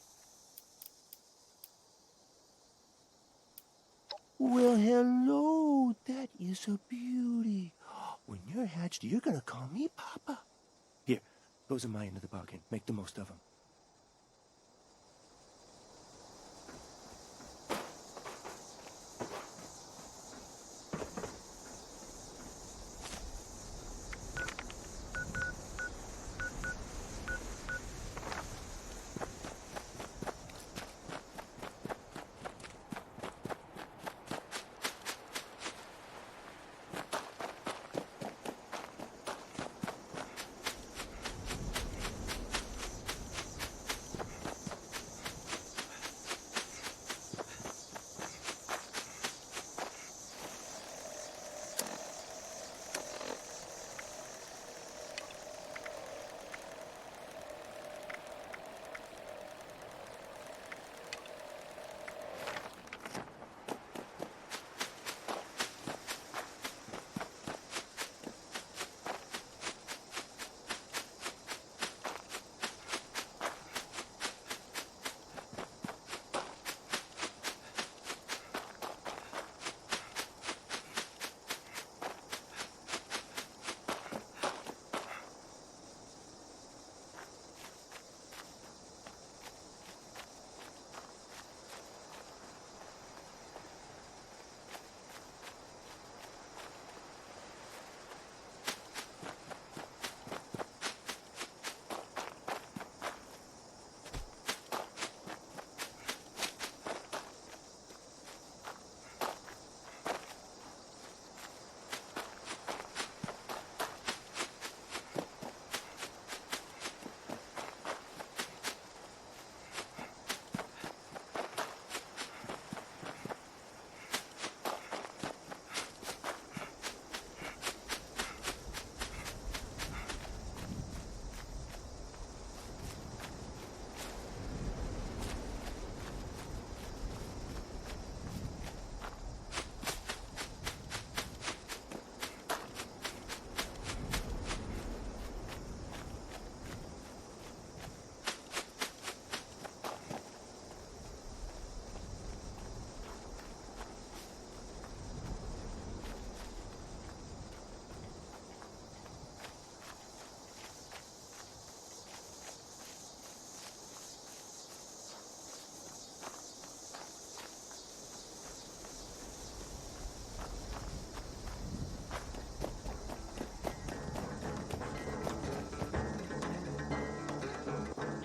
Speaker 15: Well, hello. That is a beauty. When you're hatched, you're gonna call me Papa. Here, those are my end of the bargain. Make the most of them.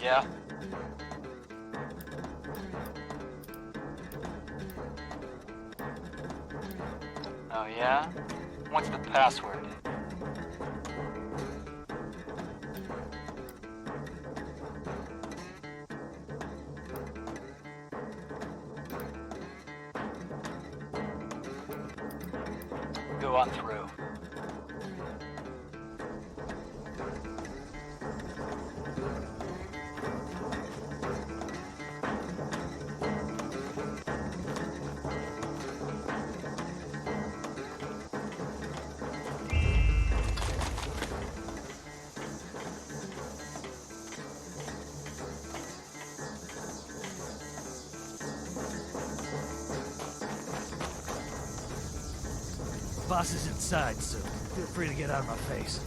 Speaker 16: Yeah? Oh yeah? What's the password? Go on through.
Speaker 17: Boss is inside, so feel free to get out of my face.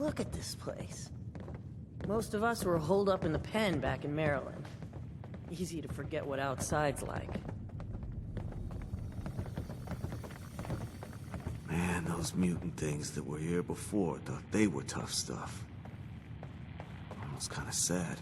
Speaker 5: Look at this place. Most of us were holed up in the pen back in Maryland. Easy to forget what outside's like.
Speaker 18: Man, those mutant things that were here before thought they were tough stuff. Almost kinda sad.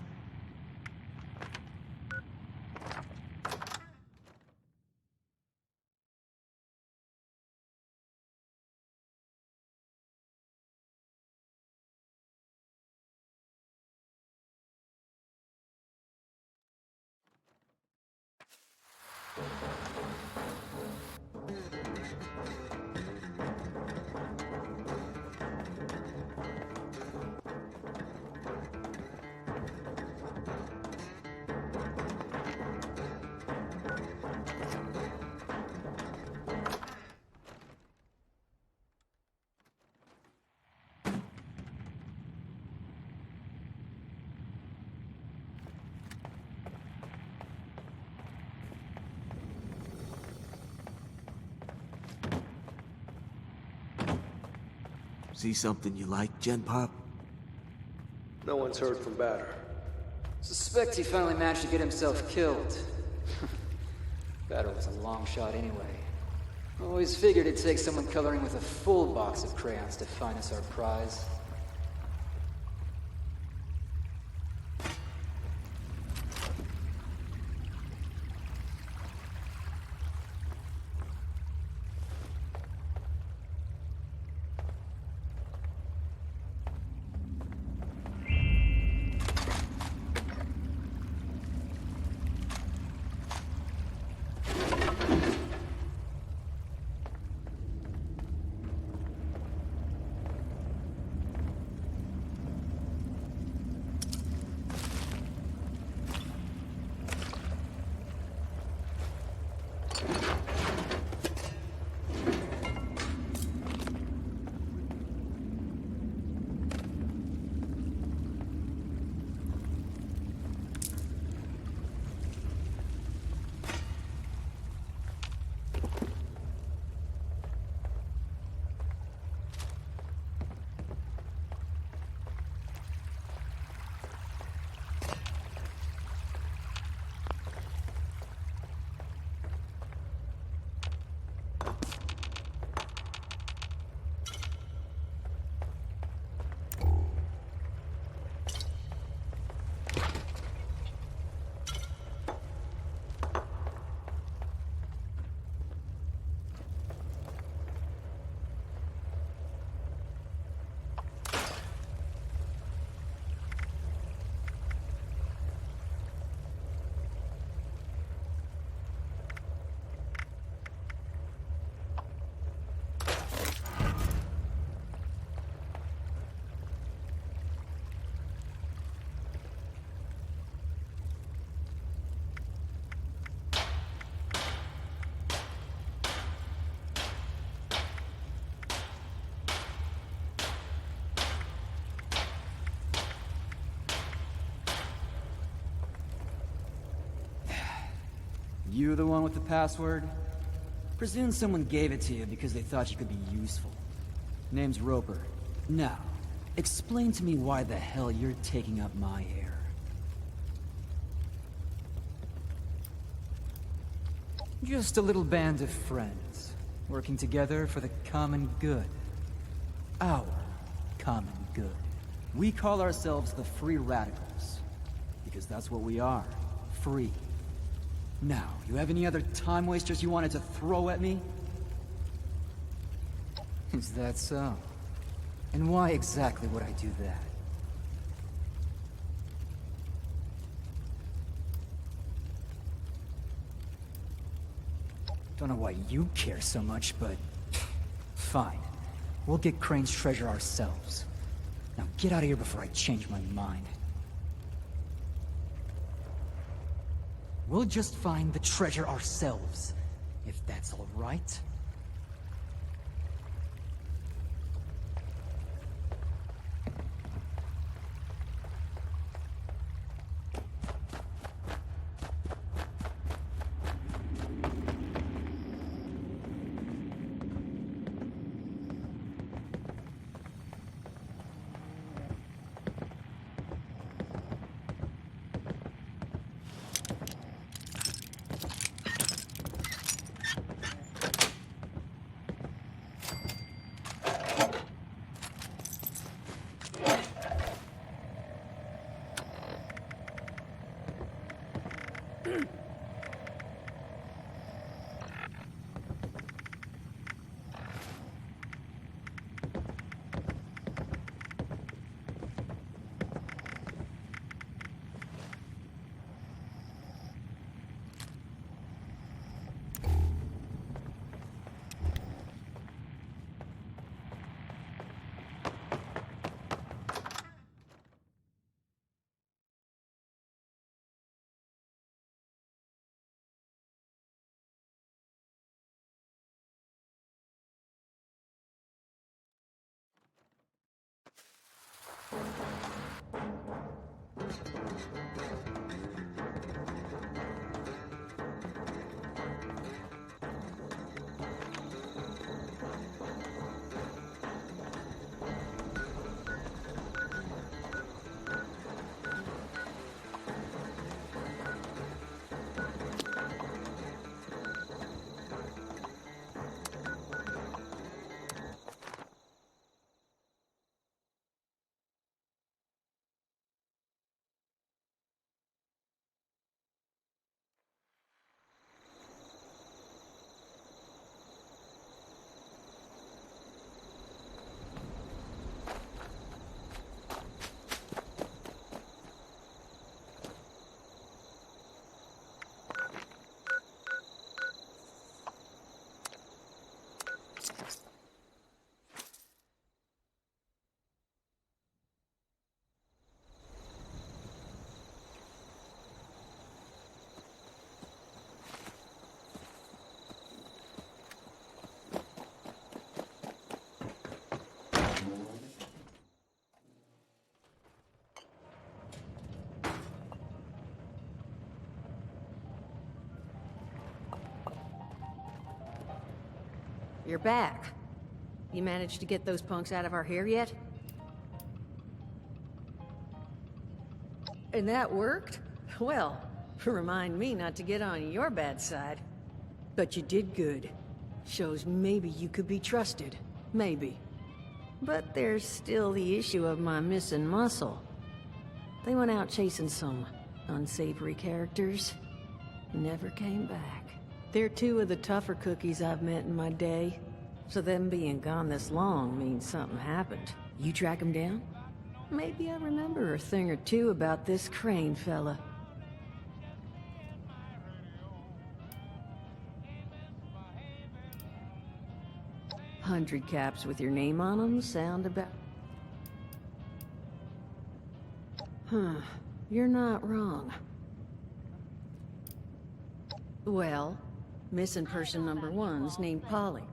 Speaker 18: See something you like, Gen Pop?
Speaker 19: No one's heard from Batter.
Speaker 20: Suspect he finally managed to get himself killed. Batter was a long shot anyway. Always figured it'd take someone coloring with a full box of crayons to find us our prize. You the one with the password? Presume someone gave it to you because they thought you could be useful. Name's Roper. Now, explain to me why the hell you're taking up my air. Just a little band of friends, working together for the common good. Our common good. We call ourselves the Free Radicals, because that's what we are. Free. Now, you have any other time wasters you wanted to throw at me? Is that so? And why exactly would I do that? Don't know why you care so much, but... fine. We'll get Crane's treasure ourselves. Now get out of here before I change my mind. We'll just find the treasure ourselves, if that's all right.
Speaker 5: You're back. You managed to get those punks out of our hair yet? And that worked? Well, remind me not to get on your bad side. But you did good. Shows maybe you could be trusted. Maybe. But there's still the issue of my missing muscle. They went out chasing some unsavory characters. Never came back. They're two of the tougher cookies I've met in my day. So them being gone this long means something happened. You track them down? Maybe I remember a thing or two about this Crane fella. 100 caps with your name on them sound about... Huh. You're not wrong. Well, missing person number one's named Polly.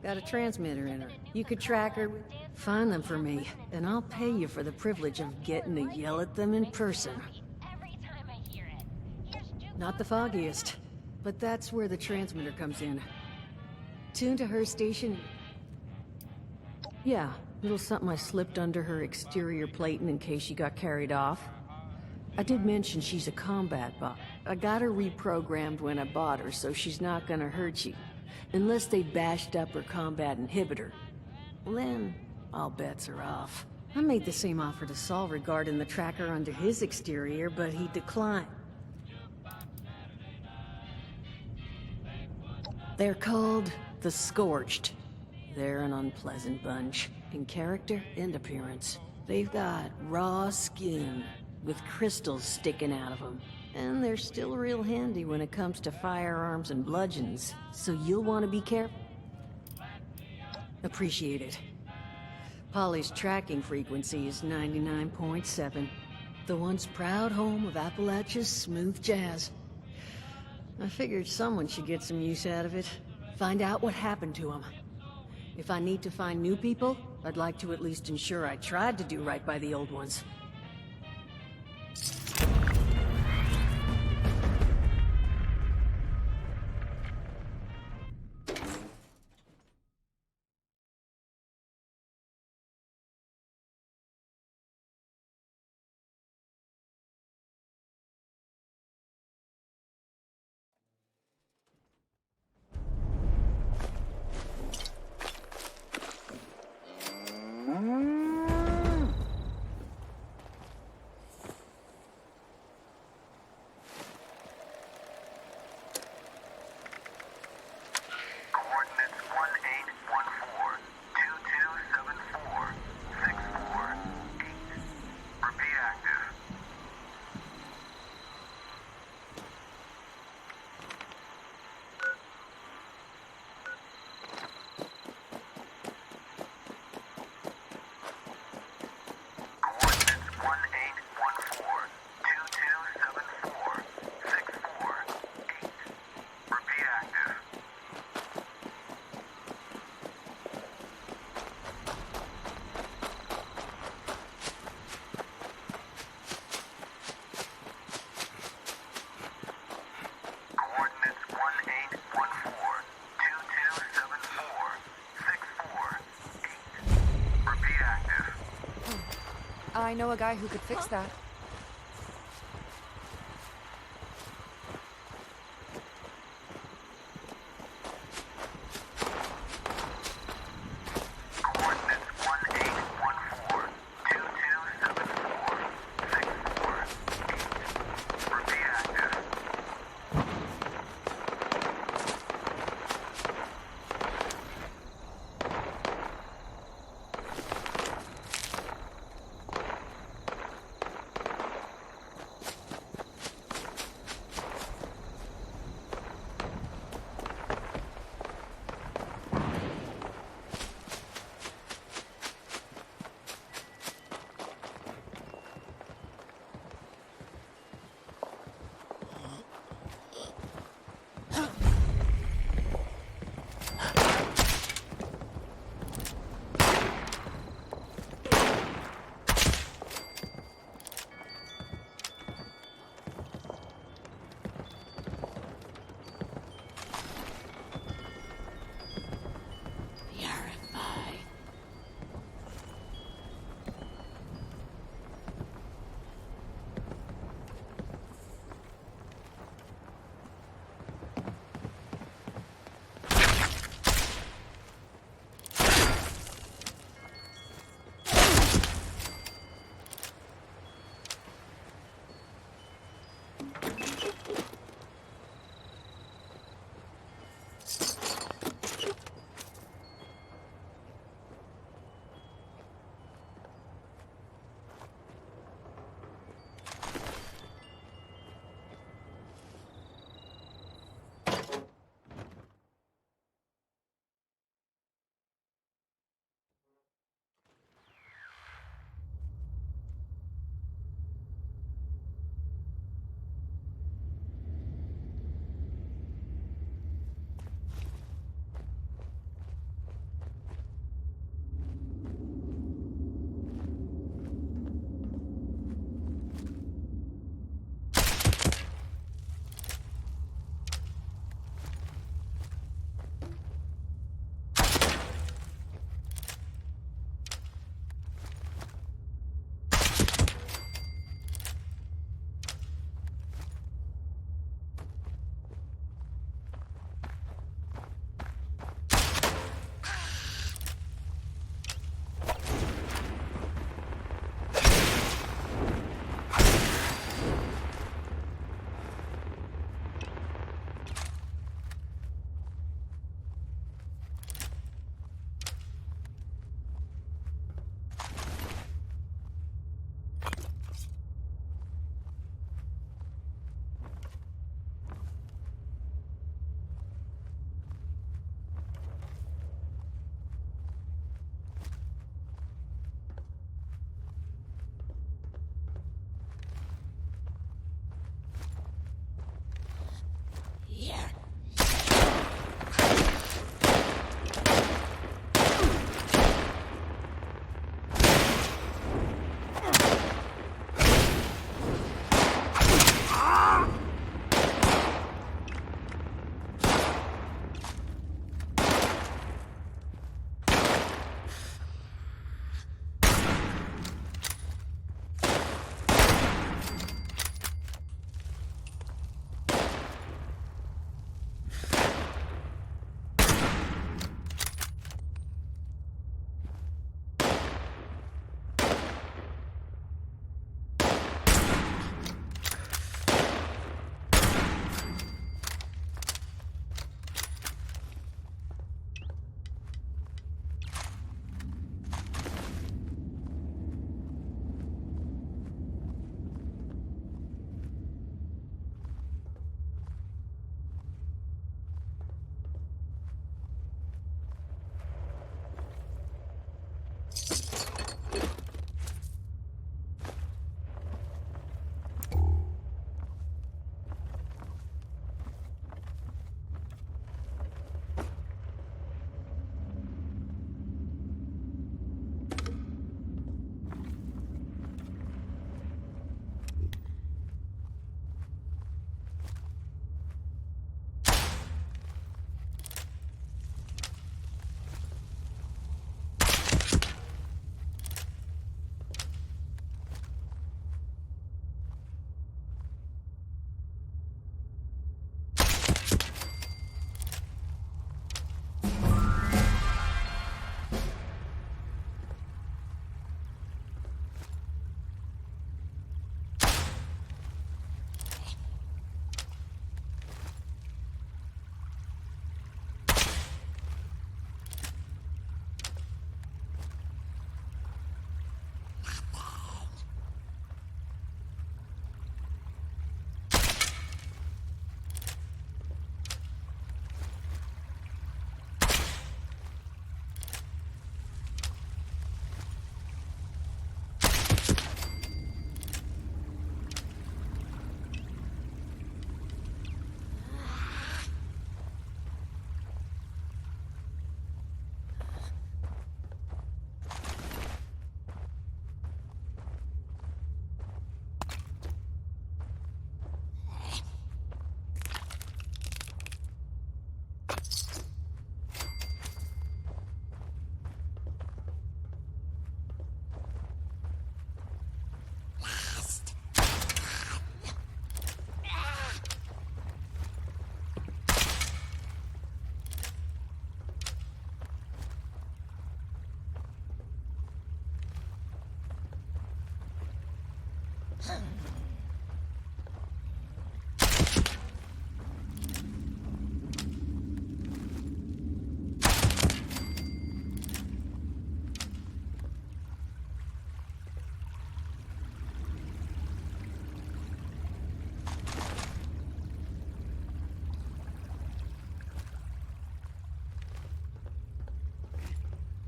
Speaker 5: Got a transmitter in her. You could track her. Find them for me, and I'll pay you for the privilege of getting to yell at them in person. Not the foggiest, but that's where the transmitter comes in. Tune to her station. Yeah, little something I slipped under her exterior plating in case she got carried off. I did mention she's a combat bot. I got her reprogrammed when I bought her, so she's not gonna hurt you. Unless they bashed up her combat inhibitor. Then, all bets are off. I made the same offer to Saul regarding the tracker under his exterior, but he declined. They're called the Scorched. They're an unpleasant bunch, in character and appearance. They've got raw skin, with crystals sticking out of them. And they're still real handy when it comes to firearms and bludgeons, so you'll want to be careful. Appreciate it. Polly's tracking frequency is 99.7. The once proud home of Appalachia's smooth jazz. I figured someone should get some use out of it. Find out what happened to them. If I need to find new people, I'd like to at least ensure I tried to do right by the old ones.
Speaker 21: I know a guy who could fix that.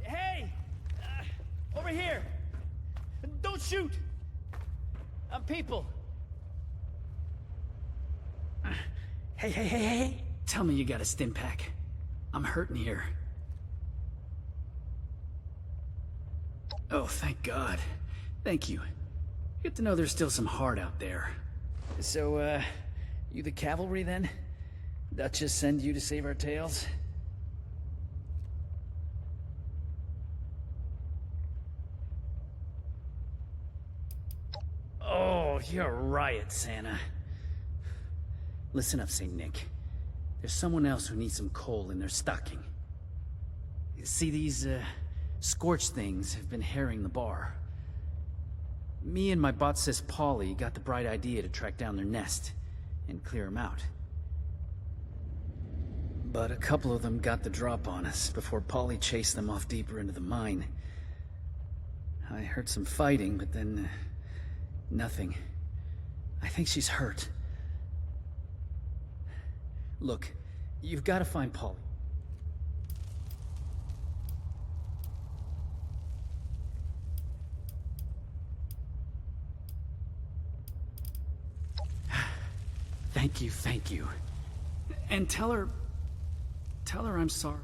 Speaker 17: Hey! Over here! Don't shoot! I'm people. Hey! Tell me you got a stim pack. I'm hurting here. Oh, thank God. Thank you. Good to know there's still some heart out there. So, you the cavalry then? Duchess send you to save our tails? Oh, you're a riot, Santa. Listen up, St. Nick. There's someone else who needs some coal in their stocking. See, these, scorched things have been harrying the bar. Me and my bot sis Polly got the bright idea to track down their nest and clear them out. But a couple of them got the drop on us before Polly chased them off deeper into the mine. I heard some fighting, but then... nothing. I think she's hurt. Look, you've got to find Polly. Thank you. And tell her I'm sorry.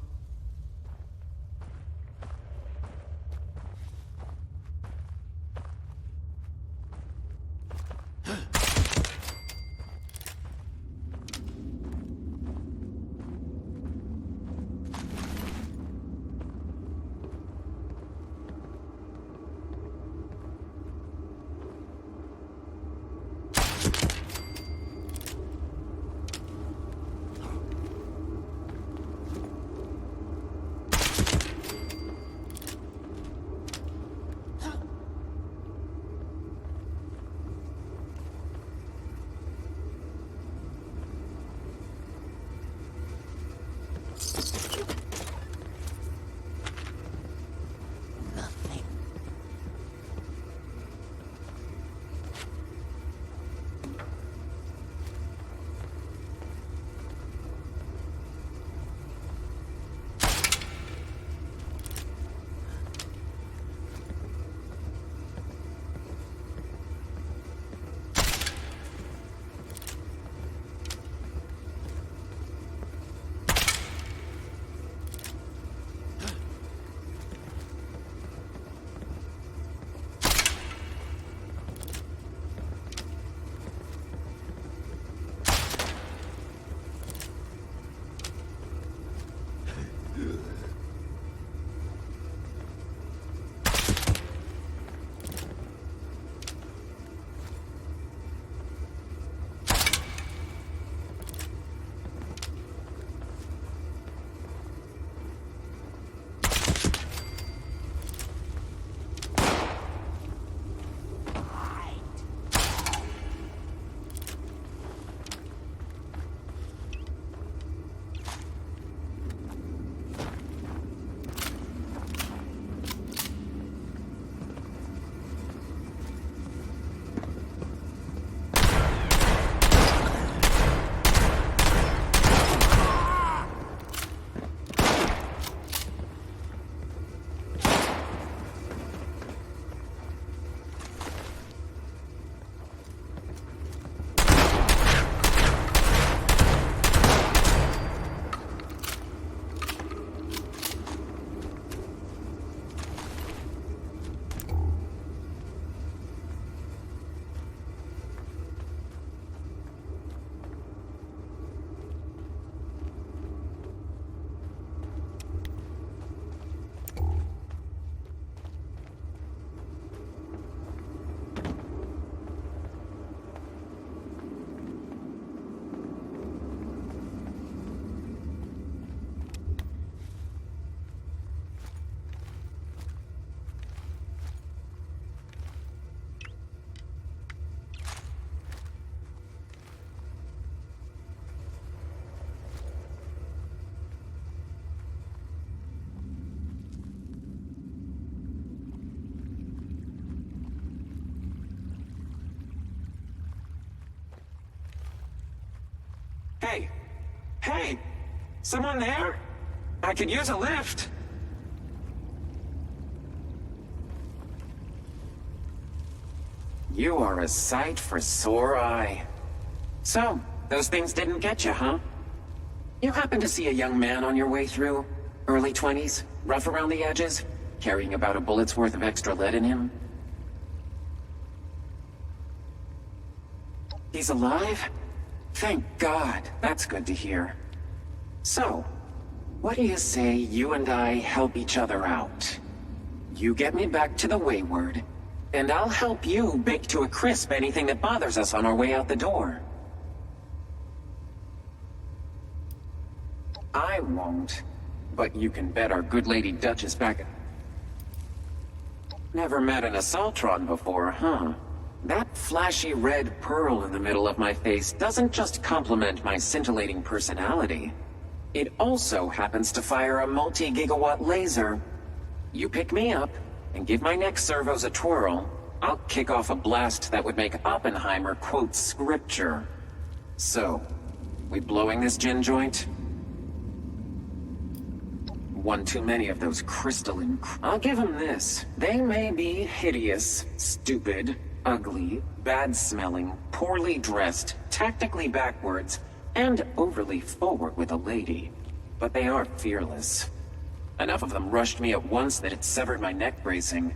Speaker 21: Hey, someone there? I could use a lift. You are a sight for sore eye. So, those things didn't get you, huh? You happen to see a young man on your way through? Early 20s, rough around the edges, carrying about a bullet's worth of extra lead in him? He's alive? Thank God, that's good to hear. So, what do you say you and I help each other out? You get me back to the Wayward, and I'll help you bake to a crisp anything that bothers us on our way out the door. I won't, but you can bet our good Lady Duchess back. Never met an Assaultron before, huh? That flashy red pearl in the middle of my face doesn't just complement my scintillating personality. It also happens to fire a multi-gigawatt laser. You pick me up, and give my neck servos a twirl, I'll kick off a blast that would make Oppenheimer quote scripture. So, we blowing this gin joint? One too many of those crystalline... I'll give them this. They may be hideous, stupid, ugly, bad-smelling, poorly dressed, tactically backwards, and overly forward with a lady. But they are fearless. Enough of them rushed me at once that it severed my neck bracing.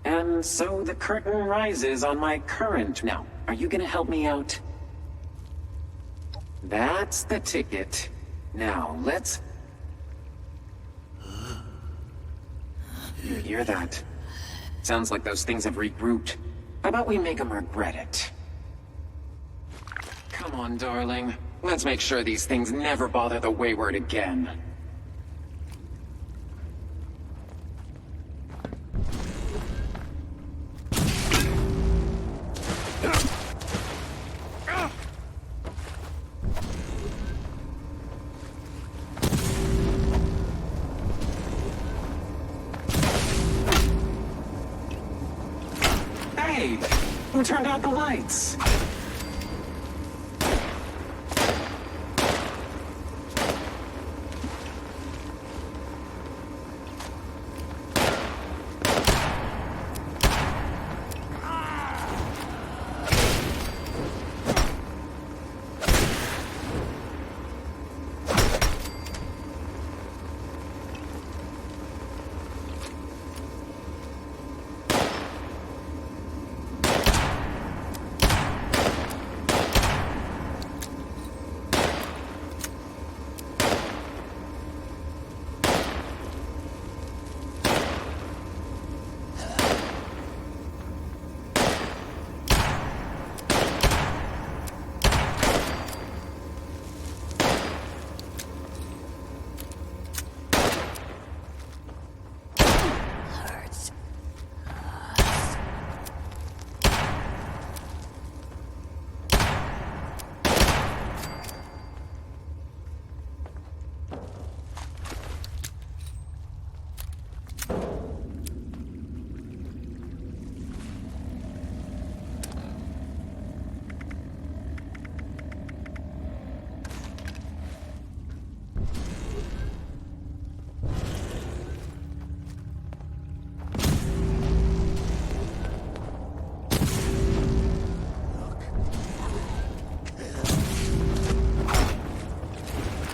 Speaker 21: And so the curtain rises on my current... Now, are you gonna help me out? That's the ticket. Now, let's... You hear that? Sounds like those things have regrouped. How about we make them regret it? Come on, darling. Let's make sure these things never bother the Wayward again. Hey! Who turned out the lights?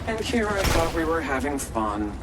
Speaker 21: And here I thought we were having fun.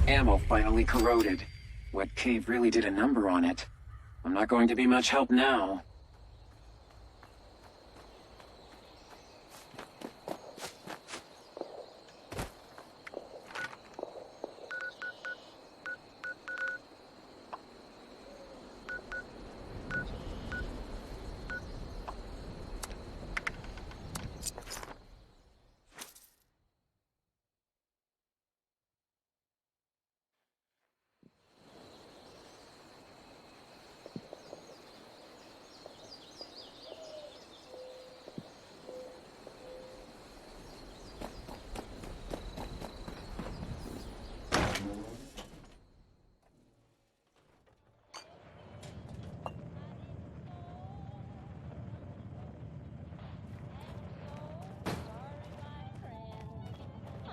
Speaker 21: Ammo finally corroded. Wet cave really did a number on it. I'm not going to be much help now.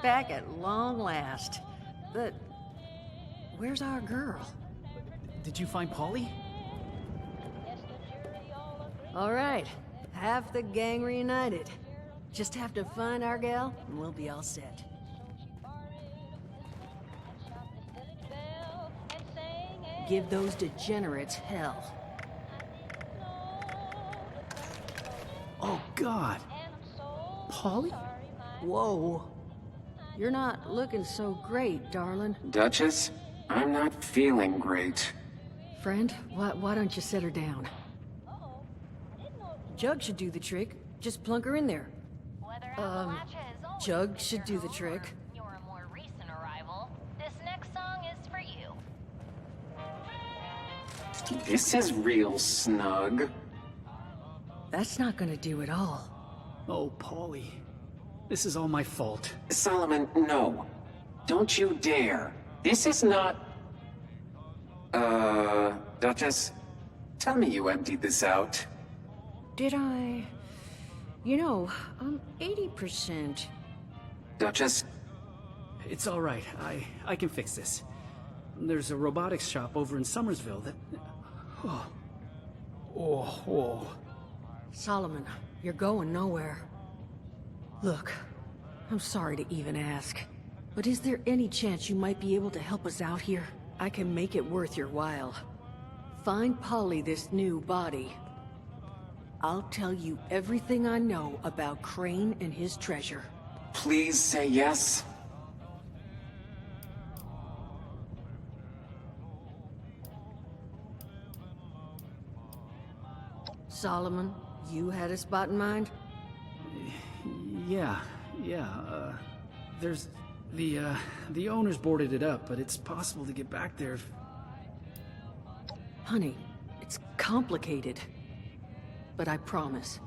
Speaker 5: Back at long last. But where's our girl?
Speaker 17: Did you find Polly?
Speaker 5: All right, half the gang reunited. Just have to find our gal, and we'll be all set. Give those degenerates hell.
Speaker 17: Oh, God. Polly?
Speaker 5: Whoa. You're not looking so great, darling.
Speaker 21: Duchess, I'm not feeling great.
Speaker 5: Friend, why don't you set her down? Jug should do the trick. Just plunk her in there. Jug should do the trick.
Speaker 2: You're a more recent arrival. This next song is for you.
Speaker 21: This is real snug.
Speaker 5: That's not gonna do it all.
Speaker 17: Oh, Polly. This is all my fault.
Speaker 21: Solomon, no. Don't you dare. This is not... Duchess, tell me you emptied this out.
Speaker 5: Did I? You know, I'm 80%.
Speaker 21: Duchess?
Speaker 17: It's all right. I can fix this. There's a robotics shop over in Summersville that... Oh.
Speaker 5: Solomon, you're going nowhere. Look, I'm sorry to even ask, but is there any chance you might be able to help us out here? I can make it worth your while. Find Polly this new body. I'll tell you everything I know about Crane and his treasure.
Speaker 21: Please say yes.
Speaker 5: Solomon, you had a spot in mind?
Speaker 17: Yeah. There's... The owners boarded it up, but it's possible to get back there if...
Speaker 5: Honey, it's complicated. But I promise.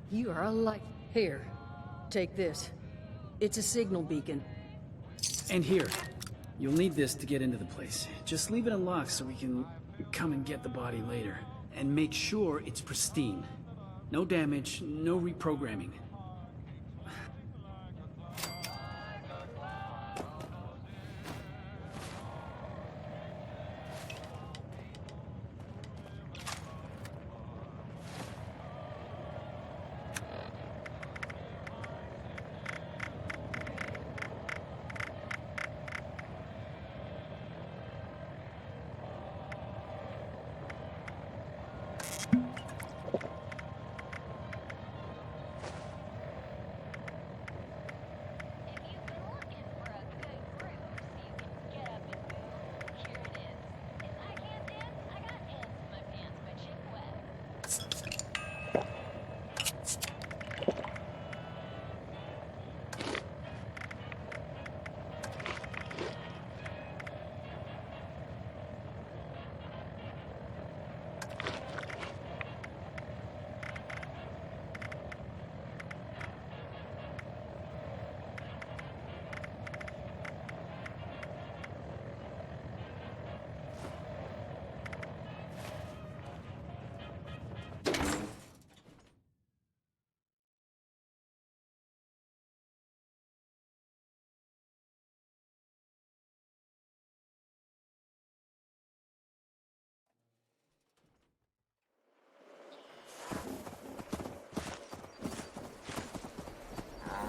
Speaker 5: You are a light. Here, take this. It's a signal beacon.
Speaker 17: And here. You'll need this to get into the place. Just leave it unlocked so we can come and get the body later. And make sure it's pristine. No damage, no reprogramming.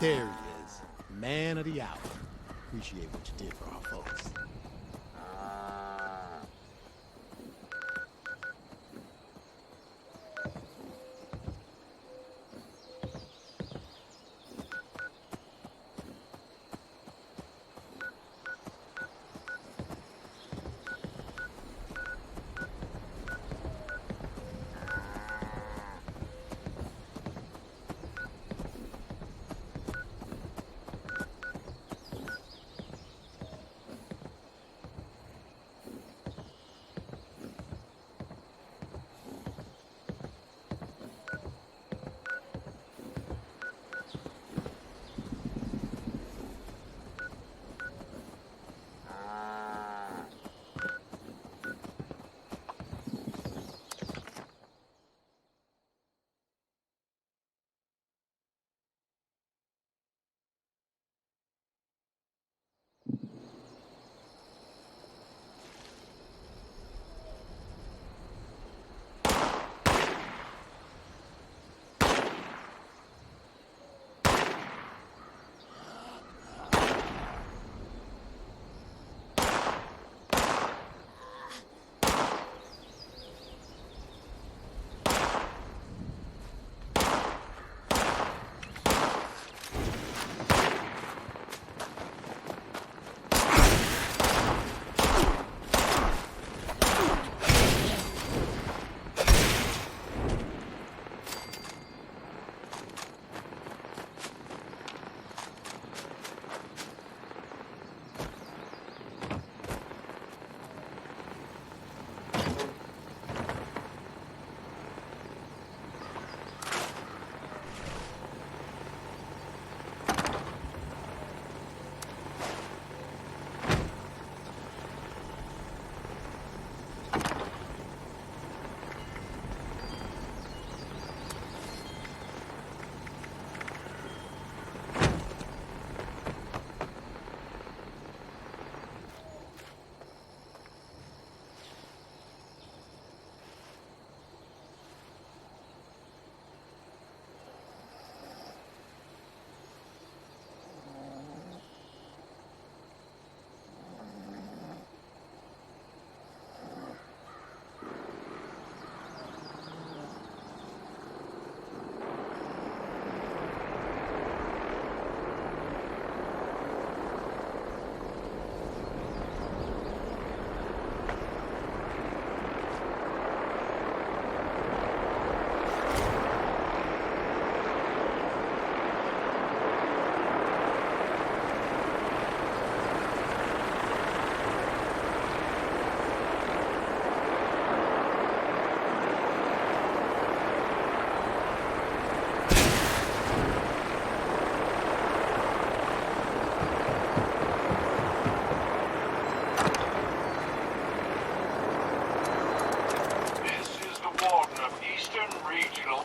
Speaker 10: There he is, man of the hour.
Speaker 3: appreciate what you did for our folks.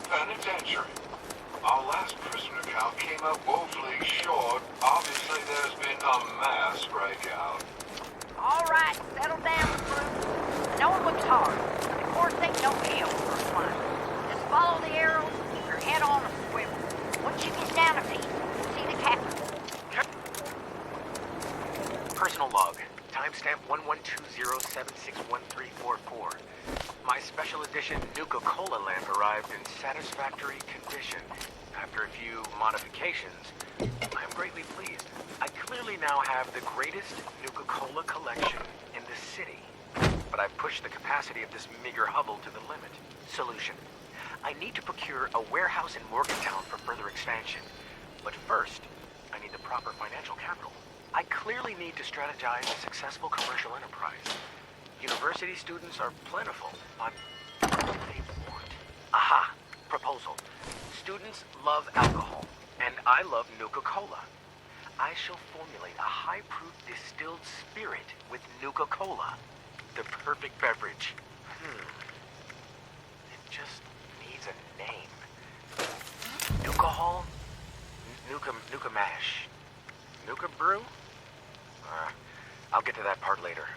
Speaker 22: Penitentiary. Our last prisoner count came up woefully short. Obviously, there's been a mass breakout.
Speaker 23: All right, settle down, crew. No one looks hard. The course ain't no hill for a climb. Just follow the arrows, keep your head on a swivel. Once you get down a piece, see the captain.
Speaker 24: Personal log. Timestamp 1120761344. My special edition Nuka-Cola lamp arrived in satisfactory condition. After a few modifications, I'm greatly pleased. I clearly now have the greatest Nuka-Cola collection in the city. But I've pushed the capacity of this meager hovel to the limit. Solution. I need to procure a warehouse in Morgantown for further expansion. But first, I need the proper financial capital. I clearly need to strategize a successful commercial enterprise. University students are plentiful, but they want. Aha! Proposal. Students love alcohol, and I love Nuka-Cola. I shall formulate a high-proof distilled spirit with Nuka-Cola. The perfect beverage. It just needs a name. Nuka-Hol? Nuka Mash. Nuka Brew? I'll get to that part later.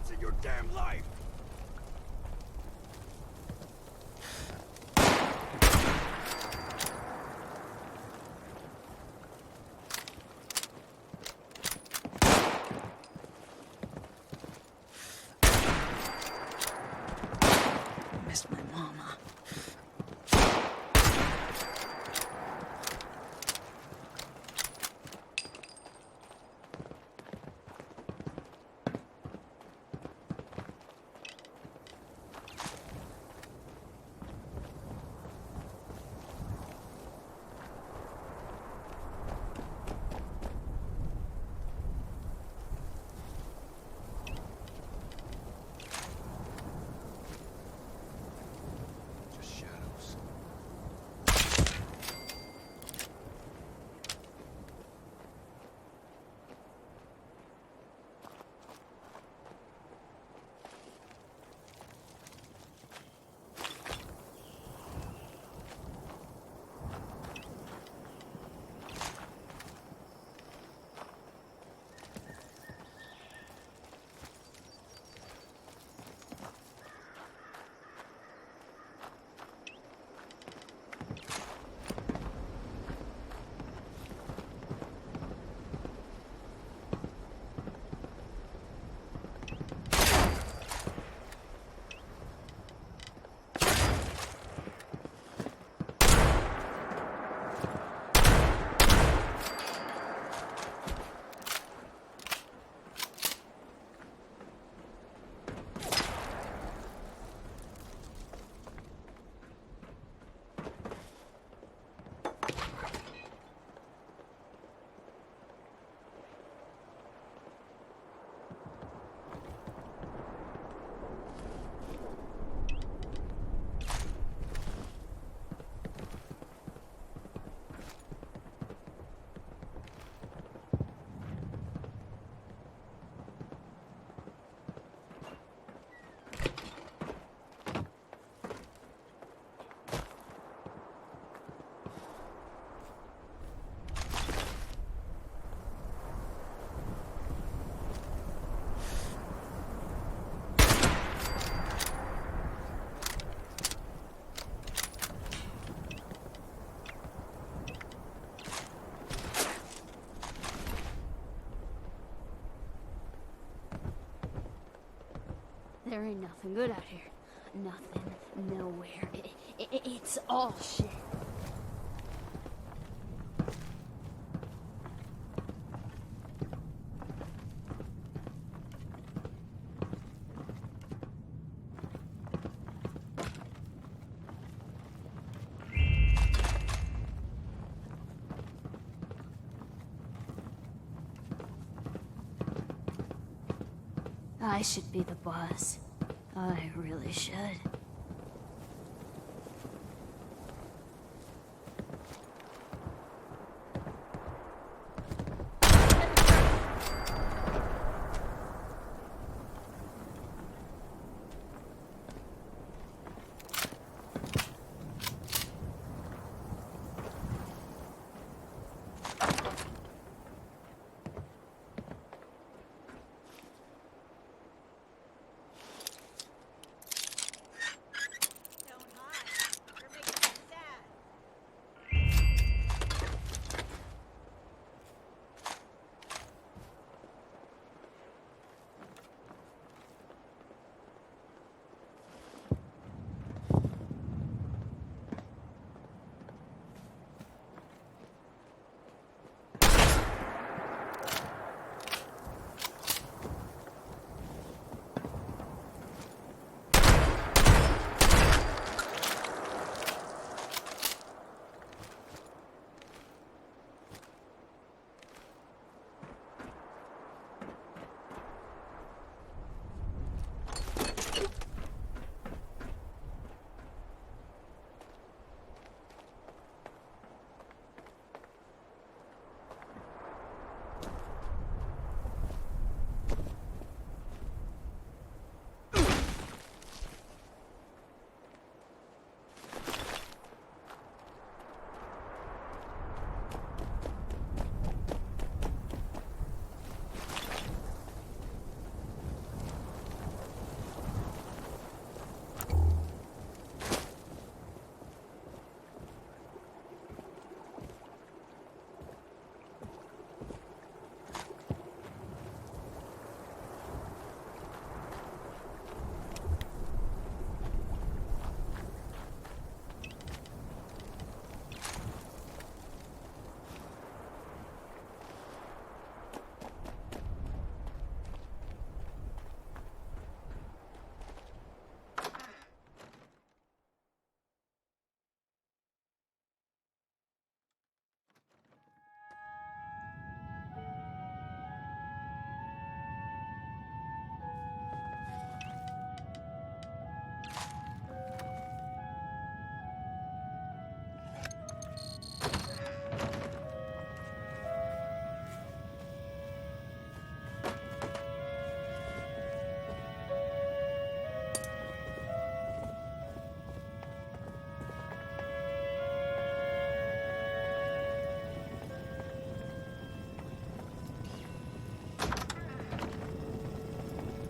Speaker 4: once in your damn life!
Speaker 5: Missed my mama.
Speaker 4: Just shadows.
Speaker 14: There ain't nothing good out here. Nothing, nowhere. It's all shit. I should be the boss. I really should.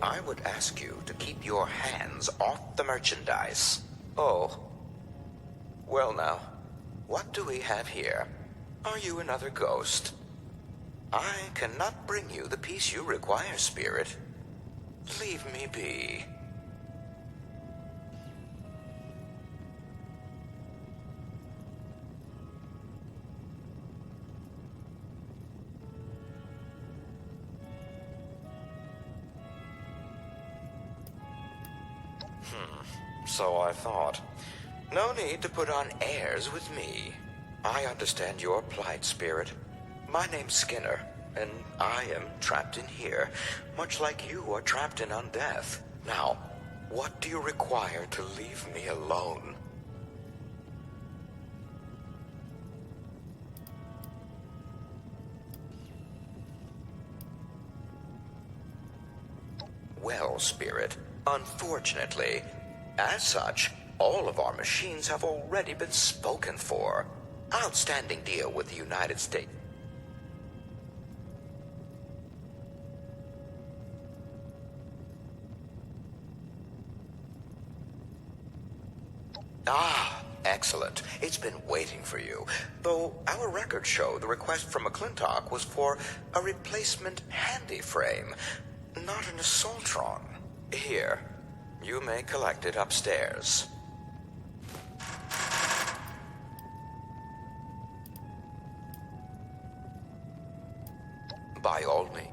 Speaker 1: I would ask you to keep your hands off the merchandise. Oh. Well now, what do we have here? Are you another ghost? I cannot bring you the peace you require, Spirit. Leave me be. So I thought. No need to put on airs with me. I understand your plight, Spirit. My name's Skinner, and I am trapped in here, much like you are trapped in undeath. Now, what do you require to leave me alone? Well, Spirit, unfortunately, as such, all of our machines have already been spoken for. Outstanding deal with the United States. Ah, excellent. It's been waiting for you. Though our records show the request from McClintock was for a replacement handy frame, not an assaultron. Here, you may collect it upstairs. By all means.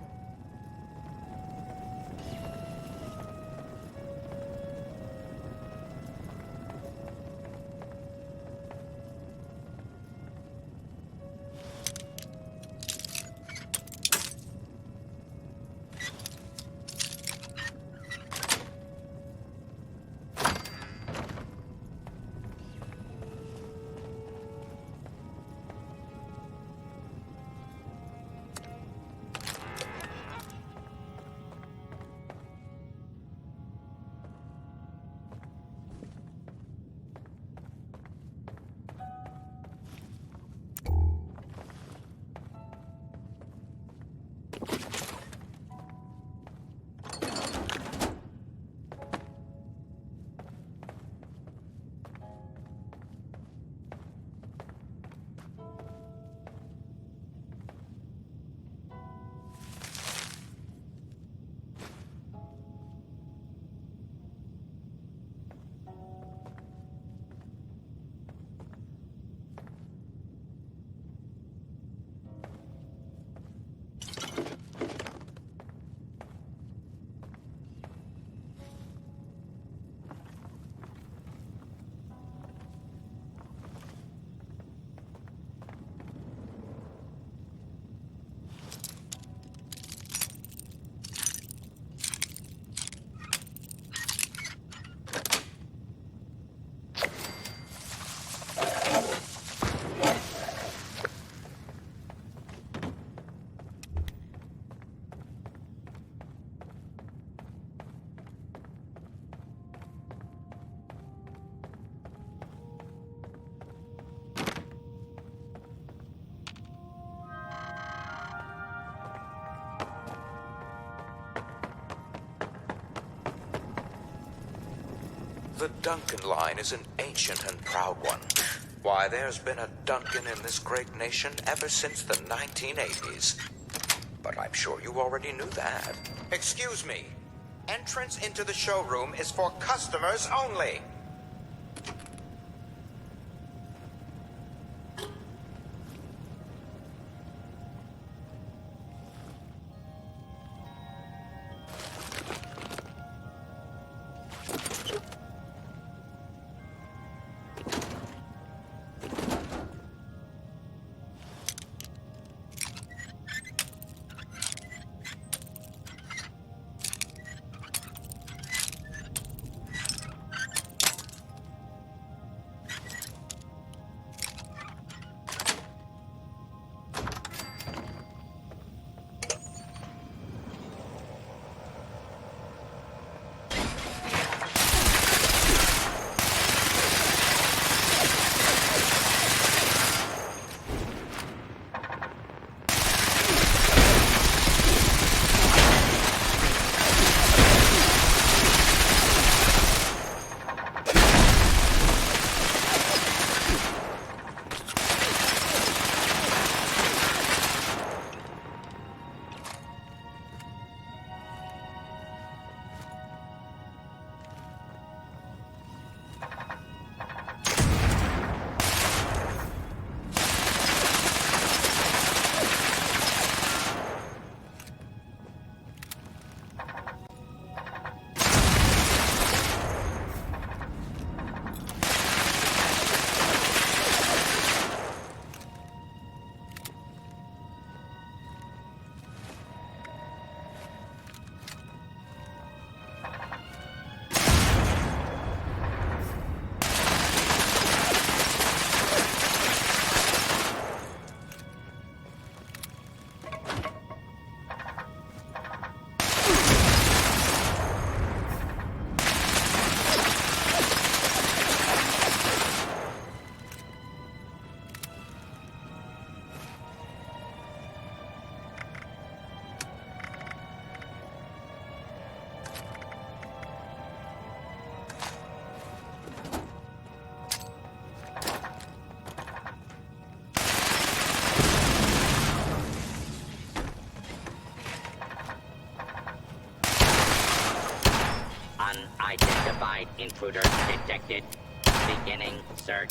Speaker 1: The Duncan line is an ancient and proud one. Why, there's been a Duncan in this great nation ever since the 1980s. But I'm sure you already knew that. Excuse me. Entrance into the showroom is for customers only.
Speaker 7: Intruder detected. Beginning search.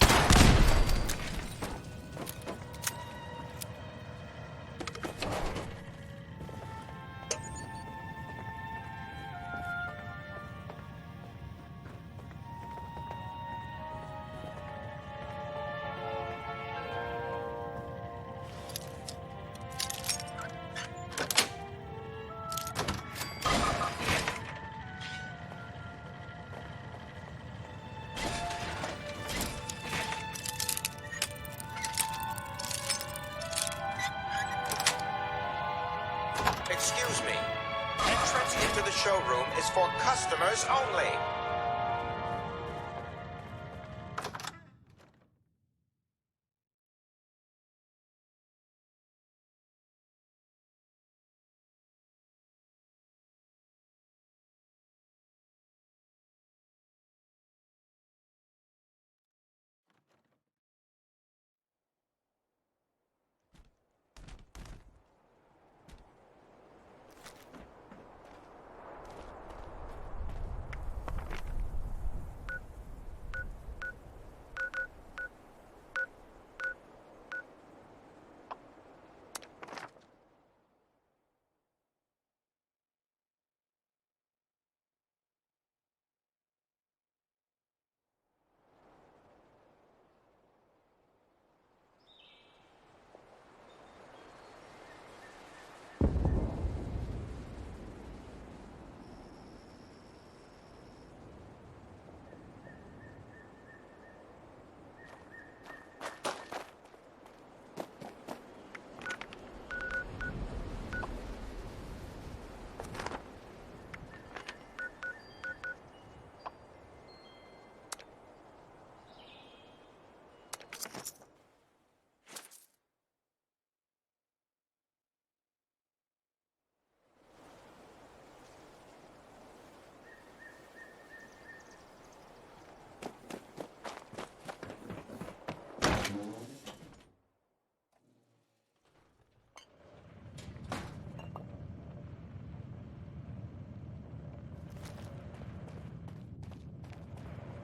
Speaker 1: Excuse me. Entrance into the showroom is for customers only.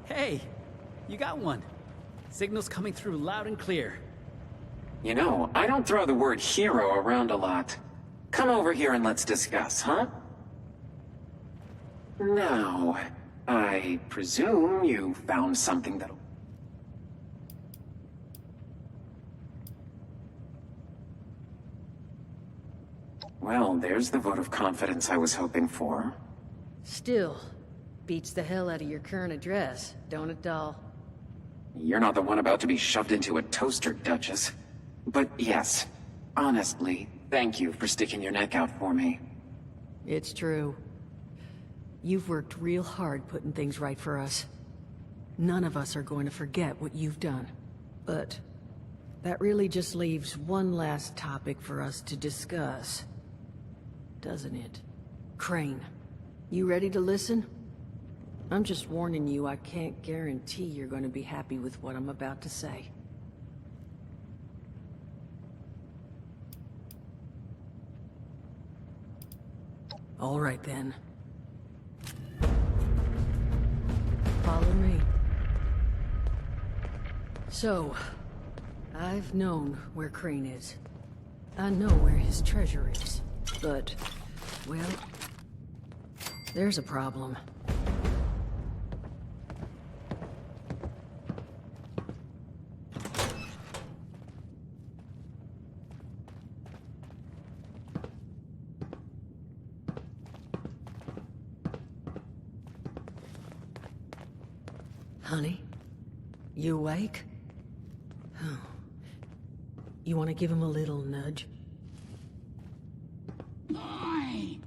Speaker 17: Hey, you got one. Signal's coming through loud and clear.
Speaker 21: You know, I don't throw the word hero around a lot. Come over here and let's discuss, huh? Now, I presume you found something that'll... Well, there's the vote of confidence I was hoping for.
Speaker 5: Still, beats the hell out of your current address, don't it, doll?
Speaker 21: You're not the one about to be shoved into a toaster, Duchess. But yes, honestly, thank you for sticking your neck out for me.
Speaker 5: It's true. You've worked real hard putting things right for us. None of us are going to forget what you've done. But that really just leaves one last topic for us to discuss. Doesn't it? Crane. You ready to listen? I'm just warning you, I can't guarantee you're going to be happy with what I'm about to say. All right then. Follow me. So, I've known where Crane is. I know where his treasure is. But, well, there's a problem. Honey? You awake? Oh. You want to give him a little nudge?
Speaker 8: Boy!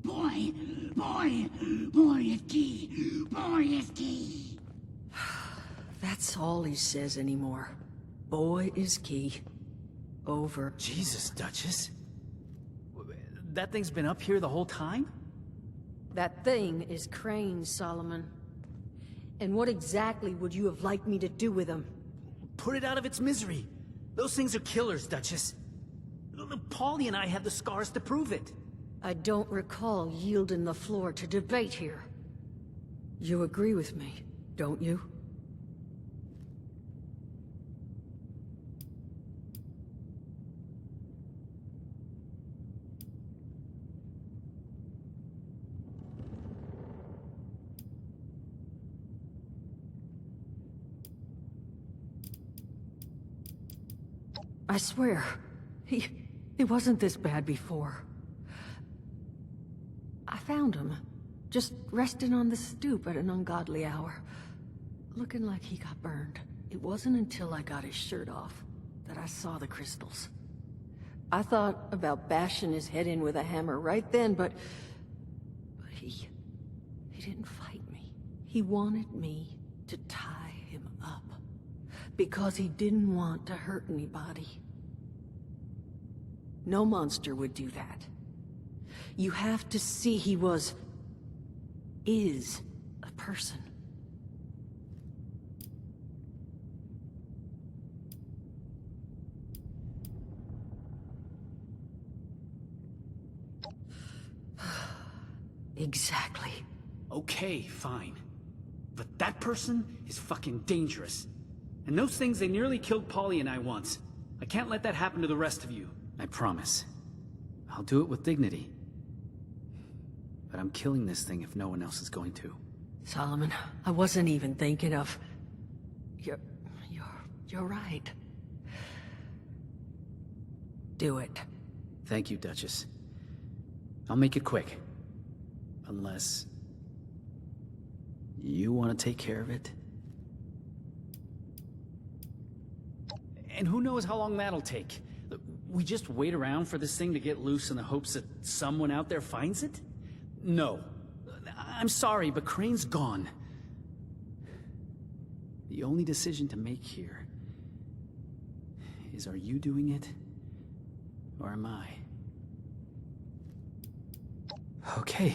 Speaker 8: Boy! Boy! Boy is key! Boy is key!
Speaker 5: That's all he says anymore. Boy is key. Over.
Speaker 17: Jesus, Duchess. That thing's been up here the whole time?
Speaker 5: That thing is Crane, Solomon. And what exactly would you have liked me to do with him?
Speaker 17: Put it out of its misery. Those things are killers, Duchess. Paulie and I have the scars to prove it.
Speaker 5: I don't recall yielding the floor to debate here. You agree with me, don't you? I swear, he wasn't this bad before. I found him, just resting on the stoop at an ungodly hour, looking like he got burned. It wasn't until I got his shirt off that I saw the crystals. I thought about bashing his head in with a hammer right then, but he didn't fight me. He wanted me to tie him up, because he didn't want to hurt anybody. No monster would do that. You have to see he is a person. Exactly.
Speaker 17: Okay, fine. But that person is fucking dangerous. And those things, they nearly killed Polly and I once. I can't let that happen to the rest of you. I promise. I'll do it with dignity. But I'm killing this thing if no one else is going to.
Speaker 5: Solomon, I wasn't even thinking of... You're right. Do it.
Speaker 17: Thank you, Duchess. I'll make it quick. Unless... you want to take care of it? And who knows how long that'll take? We just wait around for this thing to get loose in the hopes that someone out there finds it? No. I'm sorry, but Crane's gone. The only decision to make here is, are you doing it, or am I? Okay.